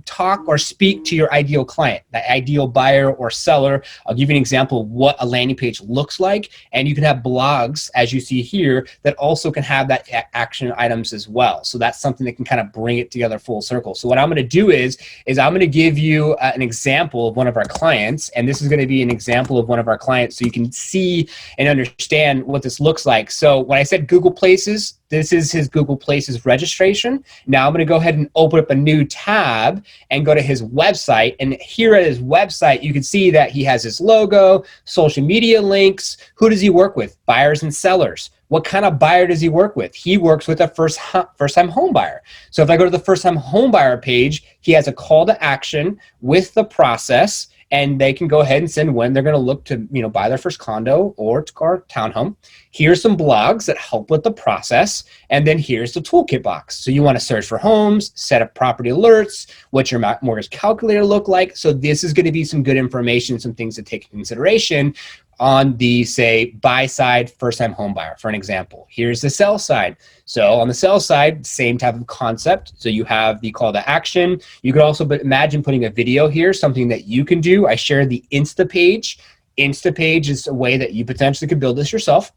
talk or speak to your ideal client, that ideal buyer or seller. I'll give you an example of what a landing page looks like. And you can have blogs, as you see here, that also can have that action items as well. So that's something that can kind of bring it together full circle. So what I'm going to do is I'm going to give you an example of one of our clients. And this is going to be an example of one of our clients so you can see and understand what this looks like. So when I said Google Places, this is his Google Places registration. Now I'm going to go ahead and open up a new tab and go to his website. And here at his website, you can see that he has his logo, social media links. Who does he work with? Buyers and sellers. What kind of buyer does he work with? He works with a first-time home buyer. So if I go to the first-time home buyer page, he has a call to action with the process, and they can go ahead and send when they're going to look to, buy their first condo or townhome. Here's some blogs that help with the process, and then here's the toolkit box. So you want to search for homes, set up property alerts, what's your mortgage calculator look like. So this is going to be some good information, some things to take into consideration on the, say, buy side, first-time home buyer, for an example. Here's the sell side. So on the sell side, same type of concept. So you have the call to action. You could also imagine putting a video here, something that you can do. I share the Insta page. Insta page is a way that you potentially could build this yourself.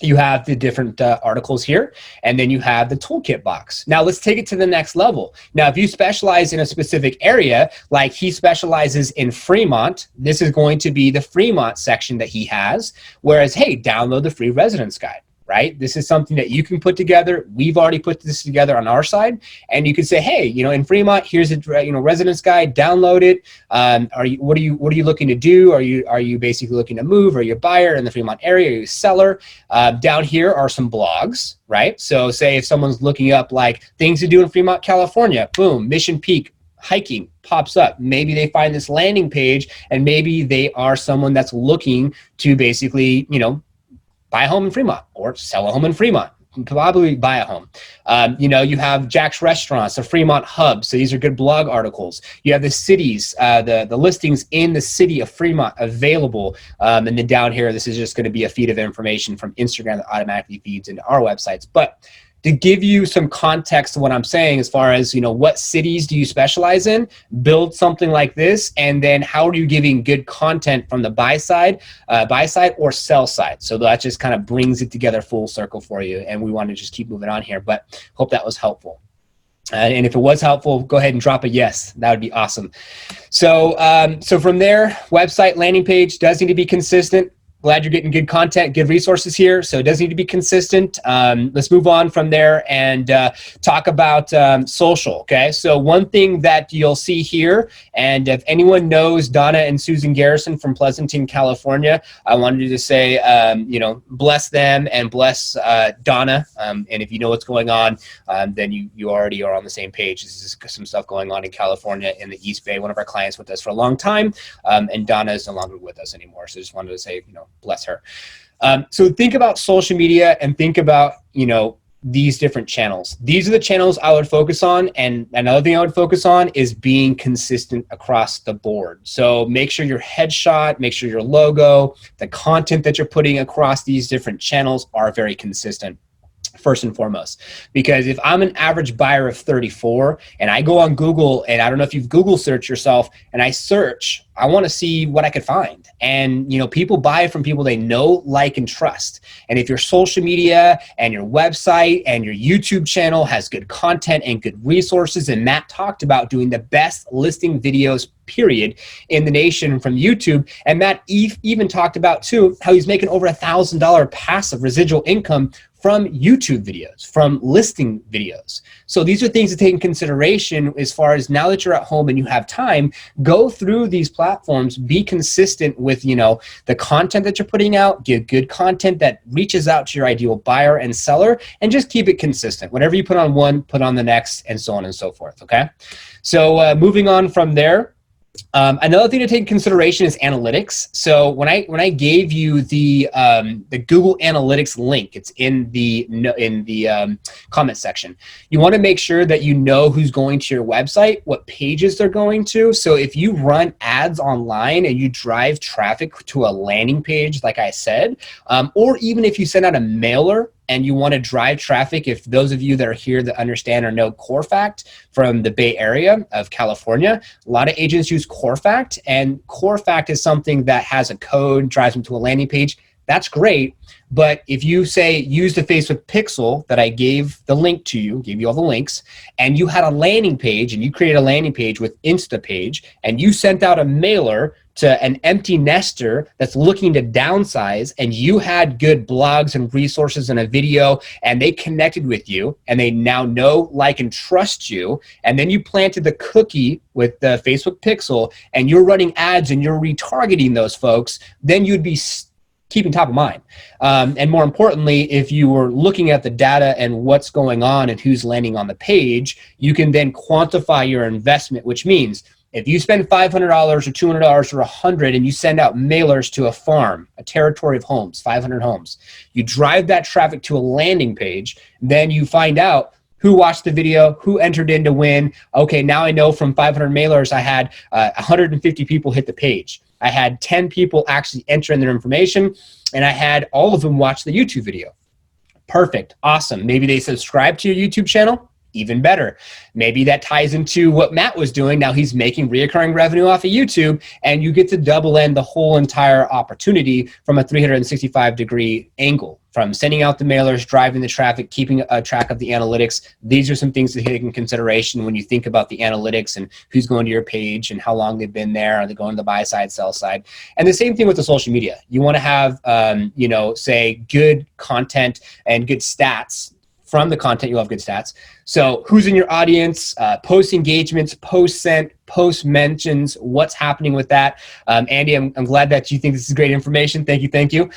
You have the different articles here, and then you have the toolkit box. Now let's take it to the next level. Now, if you specialize in a specific area, like he specializes in Fremont, this is going to be the Fremont section that he has. Whereas, hey, download the free residence guide, right? This is something that you can put together. We've already put this together on our side, and you can say, hey, in Fremont, here's a residence guide. Download it. What are you looking to do? Are you basically looking to move? Are you a buyer in the Fremont area? Are you a seller? Down here are some blogs, right? So say if someone's looking up like things to do in Fremont, California, boom, Mission Peak hiking pops up. Maybe they find this landing page, and maybe they are someone that's looking to basically, buy a home in Fremont or sell a home in Fremont. Probably buy a home. You have Jack's Restaurants, a Fremont hub. So these are good blog articles. You have the cities, the listings in the city of Fremont available. And then down here, this is just going to be a feed of information from Instagram that automatically feeds into our websites. But to give you some context to what I'm saying, as far as, what cities do you specialize in, build something like this, and then how are you giving good content from the buy side or sell side? So that just kind of brings it together full circle for you. And we want to just keep moving on here, but hope that was helpful. And if it was helpful, go ahead and drop a yes. That would be awesome. So, so from there, website, landing page does need to be consistent. Glad you're getting good content, good resources here. So it does need to be consistent. Let's move on from there and talk about social, okay? So one thing that you'll see here, and if anyone knows Donna and Susan Garrison from Pleasanton, California, I wanted to say, bless them and bless Donna. And if you know what's going on, then you already are on the same page. This is some stuff going on in California in the East Bay. One of our clients with us for a long time, and Donna is no longer with us anymore. So just wanted to say, bless her. So think about social media and think about, these different channels. These are the channels I would focus on. And another thing I would focus on is being consistent across the board. So make sure your headshot, make sure your logo, the content that you're putting across these different channels are very consistent. First and foremost, because if I'm an average buyer of 34 and I go on Google, and I don't know if you've Google searched yourself, and I search, I want to see what I could find. And, people buy from people they know, like, and trust. And if your social media and your website and your YouTube channel has good content and good resources, and Matt talked about doing the best listing videos, period, in the nation from YouTube. And Matt even talked about, too, how he's making over $1,000 passive residual income from YouTube videos, from listing videos. So these are things to take in consideration as far as now that you're at home and you have time, go through these platforms platforms, be consistent with, you know, the content that you're putting out, give good content that reaches out to your ideal buyer and seller, and just keep it consistent. Whatever you put on one, put on the next, and so on and so forth, okay? So moving on from there, another thing to take into consideration is analytics. So when I gave you the Google Analytics link, it's in the comment section. You want to make sure that you know who's going to your website, what pages they're going to. So if you run ads online and you drive traffic to a landing page, like I said, or even if you send out a mailer and you want to drive traffic, if those of you that are here that understand or know CoreFact from the Bay Area of California, a lot of agents use CoreFact, and CoreFact is something that has a code, drives them to a landing page. That's great, but if you say use the Facebook Pixel that I gave the link to you, gave you all the links, and you had a landing page and you created a landing page with InstaPage and you sent out a mailer to an empty nester that's looking to downsize, and you had good blogs and resources and a video, and they connected with you and they now know, like, and trust you, and then you planted the cookie with the Facebook Pixel and you're running ads and you're retargeting those folks, then you'd be keeping top of mind. And more importantly, if you were looking at the data and what's going on and who's landing on the page, you can then quantify your investment, which means if you spend $500 or $200 or $100 and you send out mailers to a farm, a territory of homes, 500 homes, you drive that traffic to a landing page, then you find out who watched the video, who entered in to win. Okay, now I know from 500 mailers, I had 150 people hit the page. I had 10 people actually enter in their information, and I had all of them watch the YouTube video. Perfect, awesome. Maybe they subscribe to your YouTube channel. Even better. Maybe that ties into what Matt was doing. Now he's making reoccurring revenue off of YouTube, and you get to double end the whole entire opportunity from a 365-degree angle, from sending out the mailers, driving the traffic, keeping a track of the analytics. These are some things to take in consideration when you think about the analytics and who's going to your page and how long they've been there. Are they going to the buy side, sell side? And the same thing with the social media. You want to have, you know, say good content and good stats. From the content, you'll have good stats. So who's in your audience, post engagements, post sent, post mentions, what's happening with that? Andy, I'm glad that you think this is great information. Thank you.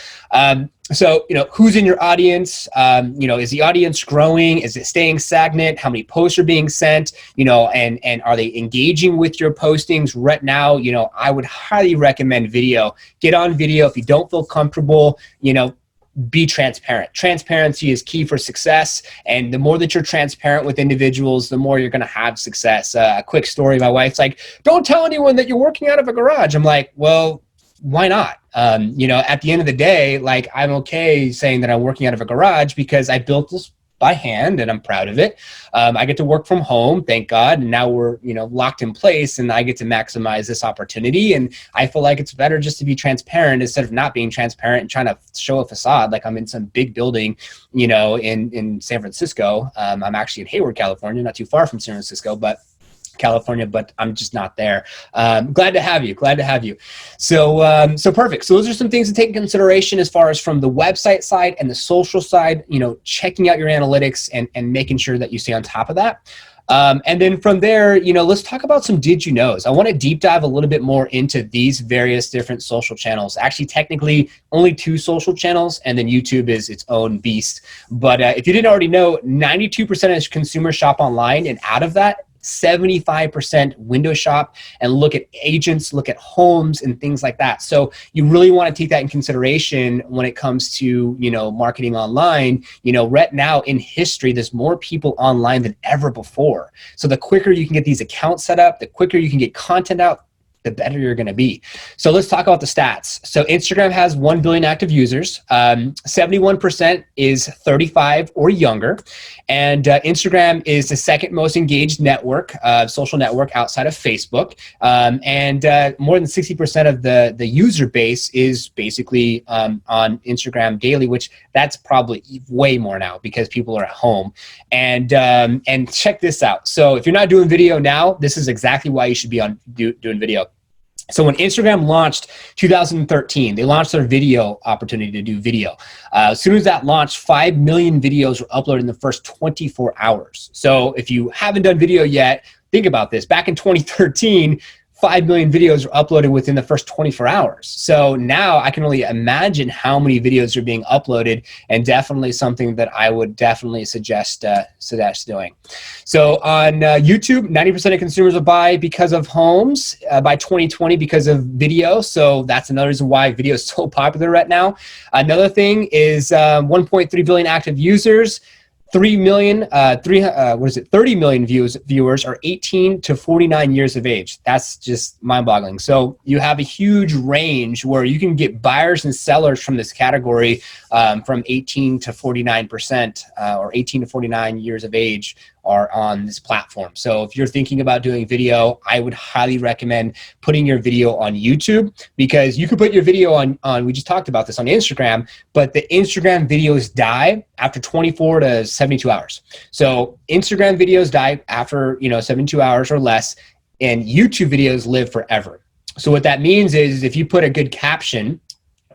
So, you know, who's in your audience? You know, is the audience growing? Is it staying stagnant? How many posts are being sent? You know, and are they engaging with your postings right now? You know, I would highly recommend video. Get on video. If you don't feel comfortable, you know, be transparent. Transparency is key for success. And the more that you're transparent with individuals, the more you're going to have success. A quick story. My wife's like, don't tell anyone that you're working out of a garage. I'm like, well, why not? You know, at the end of the day, like, I'm okay saying that I'm working out of a garage because I built this by hand and I'm proud of it. I get to work from home, thank God. And now we're, you know, locked in place and I get to maximize this opportunity. And I feel like it's better just to be transparent instead of not being transparent and trying to show a facade like I'm in some big building, you know, in San Francisco. I'm actually in Hayward, California, not too far from San Francisco, but I'm just not there. Glad to have you. So perfect. So those are some things to take in consideration as far as from the website side and the social side, you know, checking out your analytics and making sure that you stay on top of that. And then from there, you know, let's talk about some did you knows. I want to deep dive a little bit more into these various different social channels. Actually, technically only 2 social channels, and then YouTube is its own beast. But if you didn't already know, 92% of consumers shop online, and out of that, 75% window shop and look at agents, look at homes and things like that. So you really want to take that in consideration when it comes to, you know, marketing online. You know, right now in history, there's more people online than ever before. So the quicker you can get these accounts set up, the quicker you can get content out, the better you're going to be. So let's talk about the stats. So Instagram has 1 billion active users. 71% is 35 or younger. And Instagram is the second most engaged network, social network outside of Facebook. And more than 60% of the user base is basically on Instagram daily, which that's probably way more now because people are at home. And check this out. So if you're not doing video now, this is exactly why you should be doing video. So when Instagram launched 2013, they launched their video opportunity to do video. As soon as that launched, 5 million videos were uploaded in the first 24 hours. So if you haven't done video yet, think about this. Back in 2013, 5 million videos were uploaded within the first 24 hours. So now I can only imagine how many videos are being uploaded, and definitely something that I would definitely suggest doing. So on YouTube, 90% of consumers will buy because of homes, by 2020 because of video. So that's another reason why video is so popular right now. Another thing is 1.3 billion active users. 30 million viewers are 18 to 49 years of age. That's just mind-boggling. So you have a huge range where you can get buyers and sellers from this category from 18 to 49%, or 18 to 49 years of age are on this platform. So if you're thinking about doing video, I would highly recommend putting your video on YouTube, because you could put your video on we just talked about this, on Instagram, but the Instagram videos die after 24 to 72 hours. So Instagram videos die after 72 hours or less, and YouTube videos live forever. So what that means is if you put a good caption,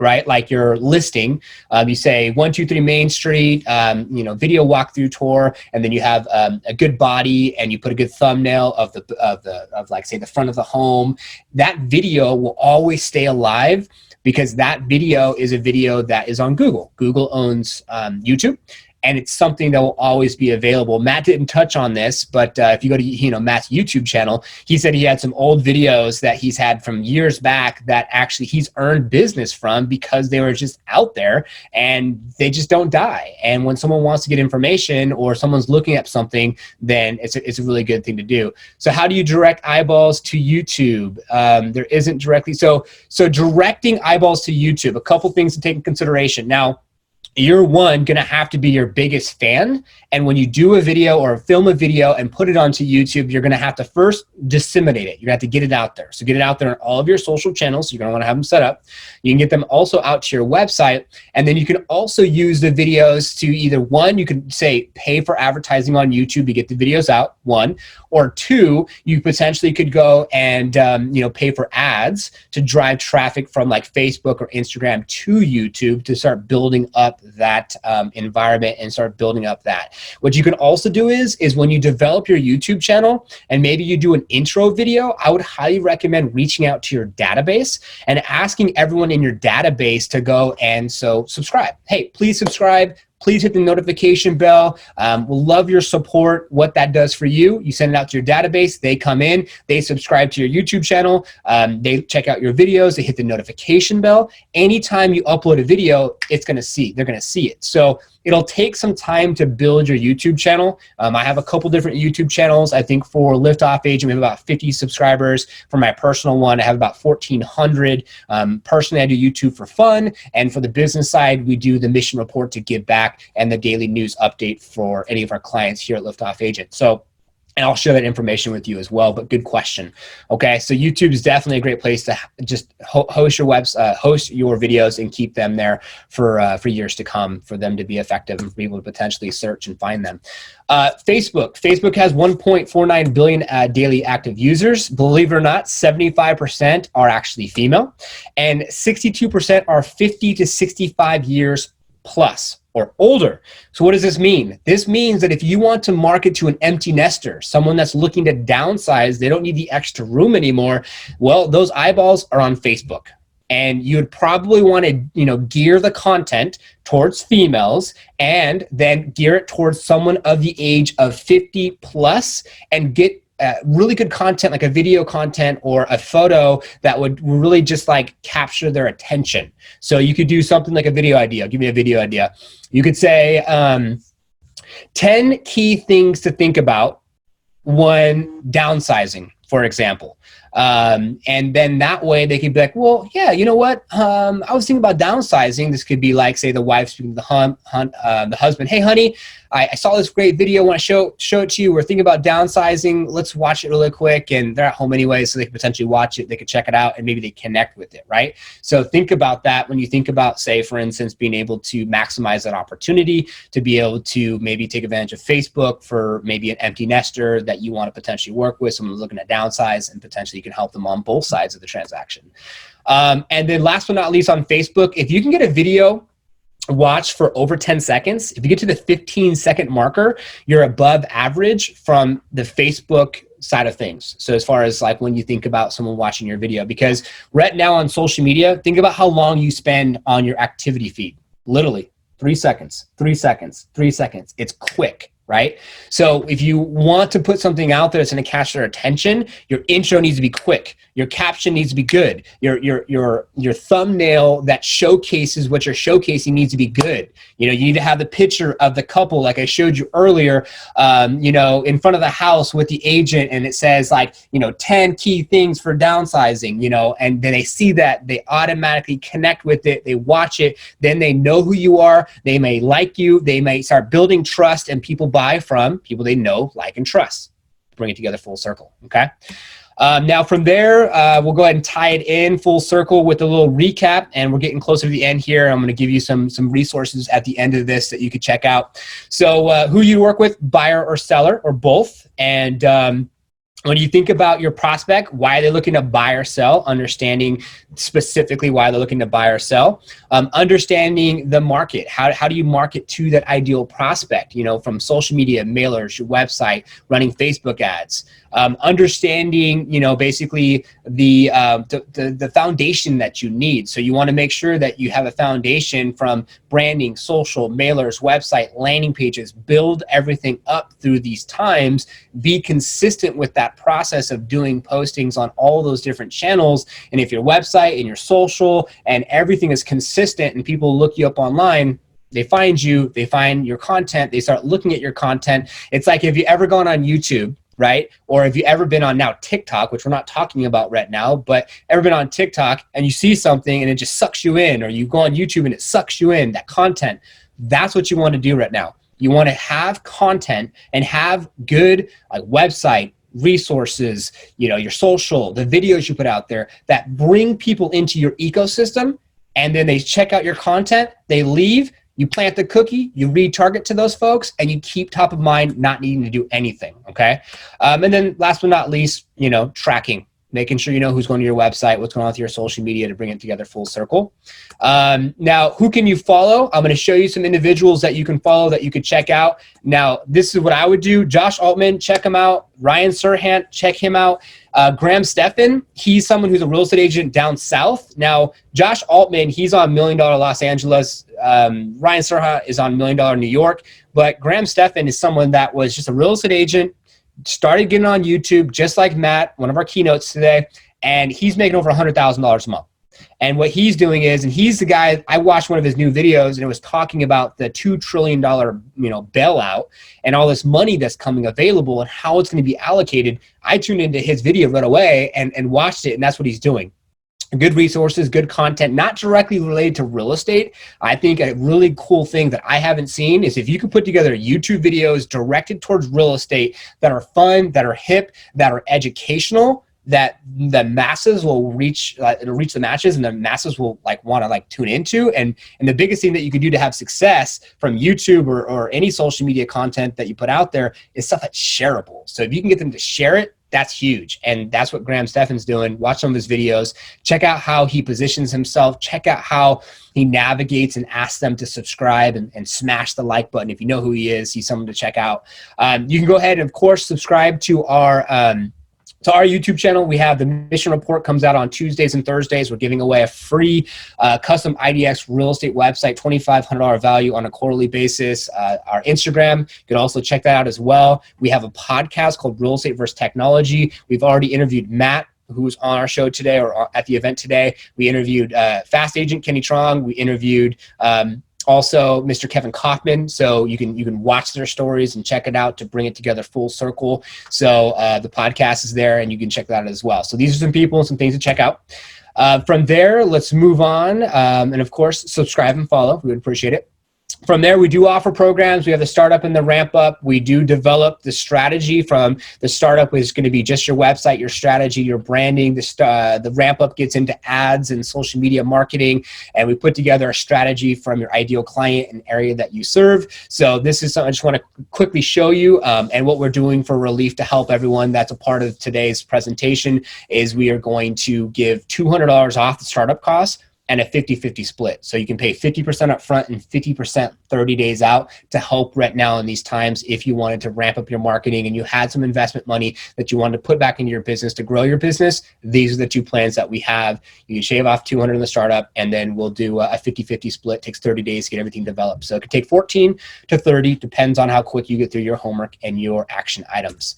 right, like your listing, you say 123 Main Street, video walkthrough tour, and then you have a good body, and you put a good thumbnail of like say the front of the home. That video will always stay alive, because that video is a video that is on Google. Google owns YouTube, and it's something that will always be available. Matt didn't touch on this, but if you go to Matt's YouTube channel, he said he had some old videos that he's had from years back that actually he's earned business from, because they were just out there and they just don't die. And when someone wants to get information or someone's looking at something, then it's a really good thing to do. So how do you direct eyeballs to YouTube? There isn't directly. So directing eyeballs to YouTube, a couple things to take in consideration. Now, you're going to have to be your biggest fan. And when you do a video or film a video and put it onto YouTube, you're going to have to first disseminate it. You're going to have to get it out there. So get it out there on all of your social channels. You're going to want to have them set up. You can get them also out to your website. And then you can also use the videos to either, one, you can say pay for advertising on YouTube to get the videos out, one, or two, you potentially could go and pay for ads to drive traffic from like Facebook or Instagram to YouTube to start building up that environment and start building up that. What you can also do is when you develop your YouTube channel and maybe you do an intro video, I would highly recommend reaching out to your database and asking everyone in your database to go and subscribe. Hey, please subscribe. Please hit the notification bell. We'll love your support. What that does for you, you send it out to your database. They come in, they subscribe to your YouTube channel. They check out your videos. They hit the notification bell. Anytime you upload a video, they're going to see it. So it'll take some time to build your YouTube channel. I have a couple different YouTube channels. I think for Liftoff Agent, we have about 50 subscribers. For my personal one, I have about 1,400. Personally, I do YouTube for fun. And for the business side, we do the mission report to give back and the daily news update for any of our clients here at Liftoff Agent. And I'll share that information with you as well, but good question. Okay, so YouTube is definitely a great place to just host your videos and keep them there for years to come, for them to be effective and for people to potentially search and find them. Facebook has 1.49 billion daily active users. Believe it or not, 75% are actually female, and 62% are 50 to 65 years plus or older. So what does this mean? This means that if you want to market to an empty nester, someone that's looking to downsize, they don't need the extra room anymore, well, those eyeballs are on Facebook. And you would probably want to, gear the content towards females and then gear it towards someone of the age of 50 plus and get really good content, like a video content or a photo that would really just like capture their attention. So you could do something like a video idea. Give me a video idea. You could say 10 key things to think about when downsizing, for example. And then that way they could be like, well, yeah, you know what? I was thinking about downsizing. This could be like, say, the wife speaking to the husband. Hey, honey, I saw this great video. I want to show it to you. We're thinking about downsizing. Let's watch it really quick. And they're at home anyway, so they could potentially watch it. They could check it out, and maybe they connect with it, right? So think about that when you think about, say, for instance, being able to maximize that opportunity to be able to maybe take advantage of Facebook for maybe an empty nester that you want to potentially work with, someone who's looking at downsize, and potentially you can help them on both sides of the transaction. And then last but not least, on Facebook, if you can get a video watch for over 10 seconds, if you get to the 15-second marker, you're above average from the Facebook side of things. So as far as like when you think about someone watching your video, because right now on social media, think about how long you spend on your activity feed. Literally 3 seconds, 3 seconds, 3 seconds. It's quick. Right? So if you want to put something out there that's going to catch their attention, your intro needs to be quick. Your caption needs to be good. Your thumbnail that showcases what you're showcasing needs to be good. You know, you need to have the picture of the couple, like I showed you earlier, you know, in front of the house with the agent, and it says like, you know, 10 key things for downsizing, you know, and then they see that, they automatically connect with it, they watch it, then they know who you are, they may like you, they may start building trust, and people buy from people they know, like, and trust. Bring it together full circle, okay? Now from there, we'll go ahead and tie it in full circle with a little recap, and we're getting closer to the end here. I'm going to give you some resources at the end of this that you could check out. So who you work with, buyer or seller or both, and when you think about your prospect, why are they looking to buy or sell? Understanding specifically why they're looking to buy or sell. Understanding the market. How do you market to that ideal prospect? You know, from social media, mailers, your website, running Facebook ads. Understanding, you know, basically the foundation that you need. So you want to make sure that you have a foundation from branding, social, mailers, website, landing pages. Build everything up through these times. Be consistent with that process of doing postings on all those different channels. And if your website and your social and everything is consistent and people look you up online, they find you, they find your content, they start looking at your content. It's like, if you ever gone on YouTube, right? Or have you ever been on now TikTok, which we're not talking about right now, but ever been on TikTok and you see something and it just sucks you in, or you go on YouTube and it sucks you in, that content. That's what you want to do right now. You want to have content and have good like website, resources, you know, your social, the videos you put out there that bring people into your ecosystem, and then they check out your content, they leave, you plant the cookie, you retarget to those folks, and you keep top of mind, not needing to do anything, okay? And then last but not least, you know, tracking. Making sure you know who's going to your website, what's going on with your social media to bring it together full circle. Now, who can you follow? I'm going to show you some individuals that you can follow that you could check out. Now, this is what I would do. Josh Altman, check him out. Ryan Serhant, check him out. Graham Stephan, he's someone who's a real estate agent down south. Now, Josh Altman, he's on $1 Million Los Angeles. Ryan Serhant is on $1 Million New York. But Graham Stephan is someone that was just a real estate agent, started getting on YouTube, just like Matt, one of our keynotes today, and he's making over $100,000 a month. And what he's doing is, and he's the guy, I watched one of his new videos, and it was talking about the $2 trillion, you know, bailout and all this money that's coming available and how it's going to be allocated. I tuned into his video right away and watched it, and that's what he's doing. Good resources, good content, not directly related to real estate. I think a really cool thing that I haven't seen is if you could put together YouTube videos directed towards real estate that are fun, that are hip, that are educational, that the masses will reach, it'll reach the masses, and the masses will like want to like tune into. And the biggest thing that you could do to have success from YouTube or any social media content that you put out there is stuff that's shareable. So if you can get them to share it, that's huge. And that's what Graham Stephan's doing. Watch some of his videos. Check out how he positions himself. Check out how he navigates and asks them to subscribe and smash the like button. If you know who he is, he's someone to check out. You can go ahead and, of course, subscribe to our YouTube channel. We have the mission report, comes out on Tuesdays and Thursdays. We're giving away a free custom IDX real estate website, $2,500 value on a quarterly basis. Our Instagram, you can also check that out as well. We have a podcast called Real Estate versus Technology. We've already interviewed Matt, who was on our show today or at the event today. We interviewed Fast Agent Kenny Truong. We interviewed also Mr. Kevin Kauffman. So you can watch their stories and check it out to bring it together full circle. So the podcast is there and you can check that out as well. So these are some people and some things to check out. From there, let's move on. And of course, subscribe and follow. We would appreciate it. From there, we do offer programs. We have the startup and the ramp up. We do develop the strategy from the startup is going to be just your website, your strategy, your branding. The ramp up gets into ads and social media marketing. And we put together a strategy from your ideal client and area that you serve. So this is something I just want to quickly show you. And what we're doing for Relief to help everyone that's a part of today's presentation is we are going to give $200 off the startup costs. and a 50-50 split. So you can pay 50% up front and 50% 30 days out to help right now in these times if you wanted to ramp up your marketing and you had some investment money that you wanted to put back into your business to grow your business. These are the two plans that we have. You can shave off $200 in the startup, and then we'll do a 50-50 split. It takes 30 days to get everything developed. So it could take 14 to 30, depends on how quick you get through your homework and your action items.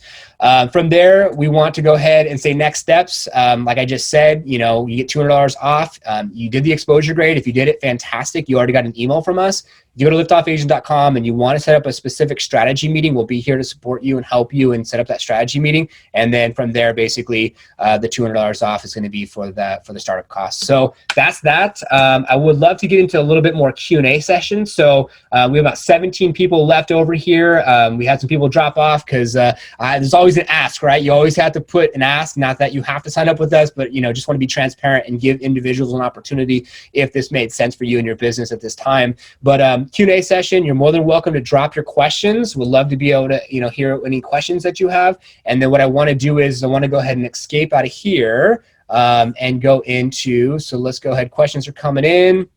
From there, we want to go ahead and say next steps. Like I just said, you get $200 off. You did the exposure grade. If you did it, fantastic. You already got an email from us. If you go to liftoffagent.com and you want to set up a specific strategy meeting, we'll be here to support you and help you and set up that strategy meeting. And then from there, basically, the $200 off is going to be for the startup costs. So that's that. I would love to get into a little bit more Q&A session. So we have about 17 people left over here. We had some people drop off because there's always an ask, right? You always have to put an ask, not that you have to sign up with us, but just want to be transparent and give individuals an opportunity if this made sense for you and your business at this time. But Q&A session, you're more than welcome to drop your questions. We'd love to be able to hear any questions that you have. And then what I want to do is I want to go ahead and escape out of here and go into, so let's go ahead. Questions are coming in.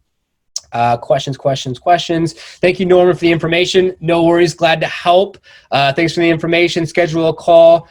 Questions. Thank you, Norman, for the information. No worries. Glad to help. Thanks for the information. Schedule a call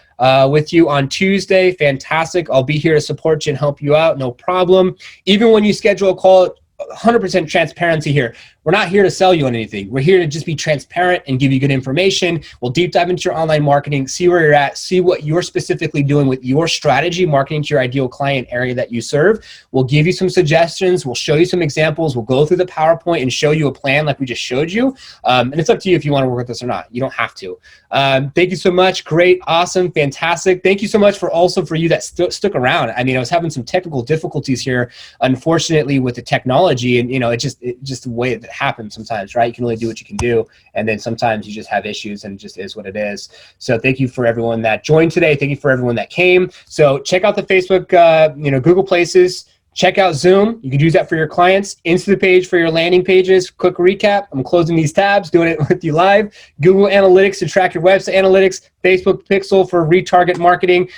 with you on Tuesday. Fantastic. I'll be here to support you and help you out. No problem. Even when you schedule a call, 100% transparency here. We're not here to sell you on anything. We're here to just be transparent and give you good information. We'll deep dive into your online marketing, see where you're at, see what you're specifically doing with your strategy, marketing to your ideal client area that you serve. We'll give you some suggestions. We'll show you some examples. We'll go through the PowerPoint and show you a plan like we just showed you. And it's up to you if you want to work with us or not. You don't have to. Thank you so much. Great. Awesome. Fantastic. Thank you so much for you that stuck around. I mean, I was having some technical difficulties here, unfortunately, with the technology, and it's just the way that happens sometimes, right? You can only do what you can do, and then sometimes you just have issues, and it just is what it is. So thank you for everyone that joined today. Thank you for everyone that came. So check out the Facebook, Google Places. Check out Zoom. You can use that for your clients. Into the page for your landing pages. Quick recap. I'm closing these tabs, doing it with you live. Google Analytics to track your website analytics. Facebook Pixel for retarget marketing.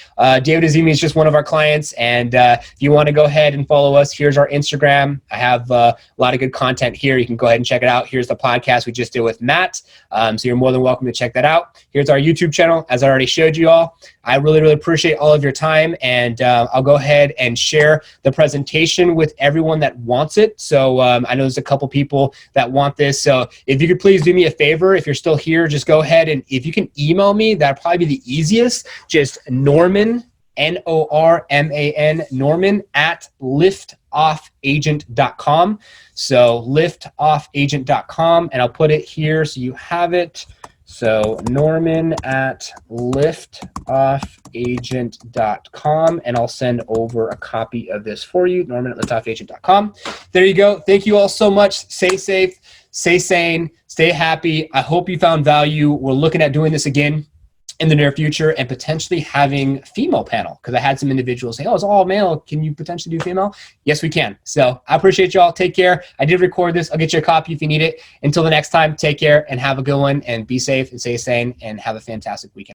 David Azimi is just one of our clients. And if you want to go ahead and follow us, here's our Instagram. I have a lot of good content here. You can go ahead and check it out. Here's the podcast we just did with Matt. So you're more than welcome to check that out. Here's our YouTube channel, as I already showed you all. I really, really appreciate all of your time. And I'll go ahead and share the presentation with everyone that wants it. So I know there's a couple people that want this. So if you could please do me a favor, if you're still here, just go ahead and if you can email me, that'd probably be the easiest. Just Norman, Norman, Norman at liftoffagent.com. So liftoffagent.com, and I'll put it here so you have it. So Norman at liftoffagent.com, and I'll send over a copy of this for you, Norman at liftoffagent.com. There you go. Thank you all so much. Stay safe, stay sane, stay happy. I hope you found value. We're looking at doing this again in the near future and potentially having female panel, because I had some individuals say, oh, it's all male. Can you potentially do female? Yes, we can. So I appreciate y'all. Take care. I did record this. I'll get you a copy if you need it. Until the next time, take care and have a good one, and be safe and stay sane and have a fantastic weekend.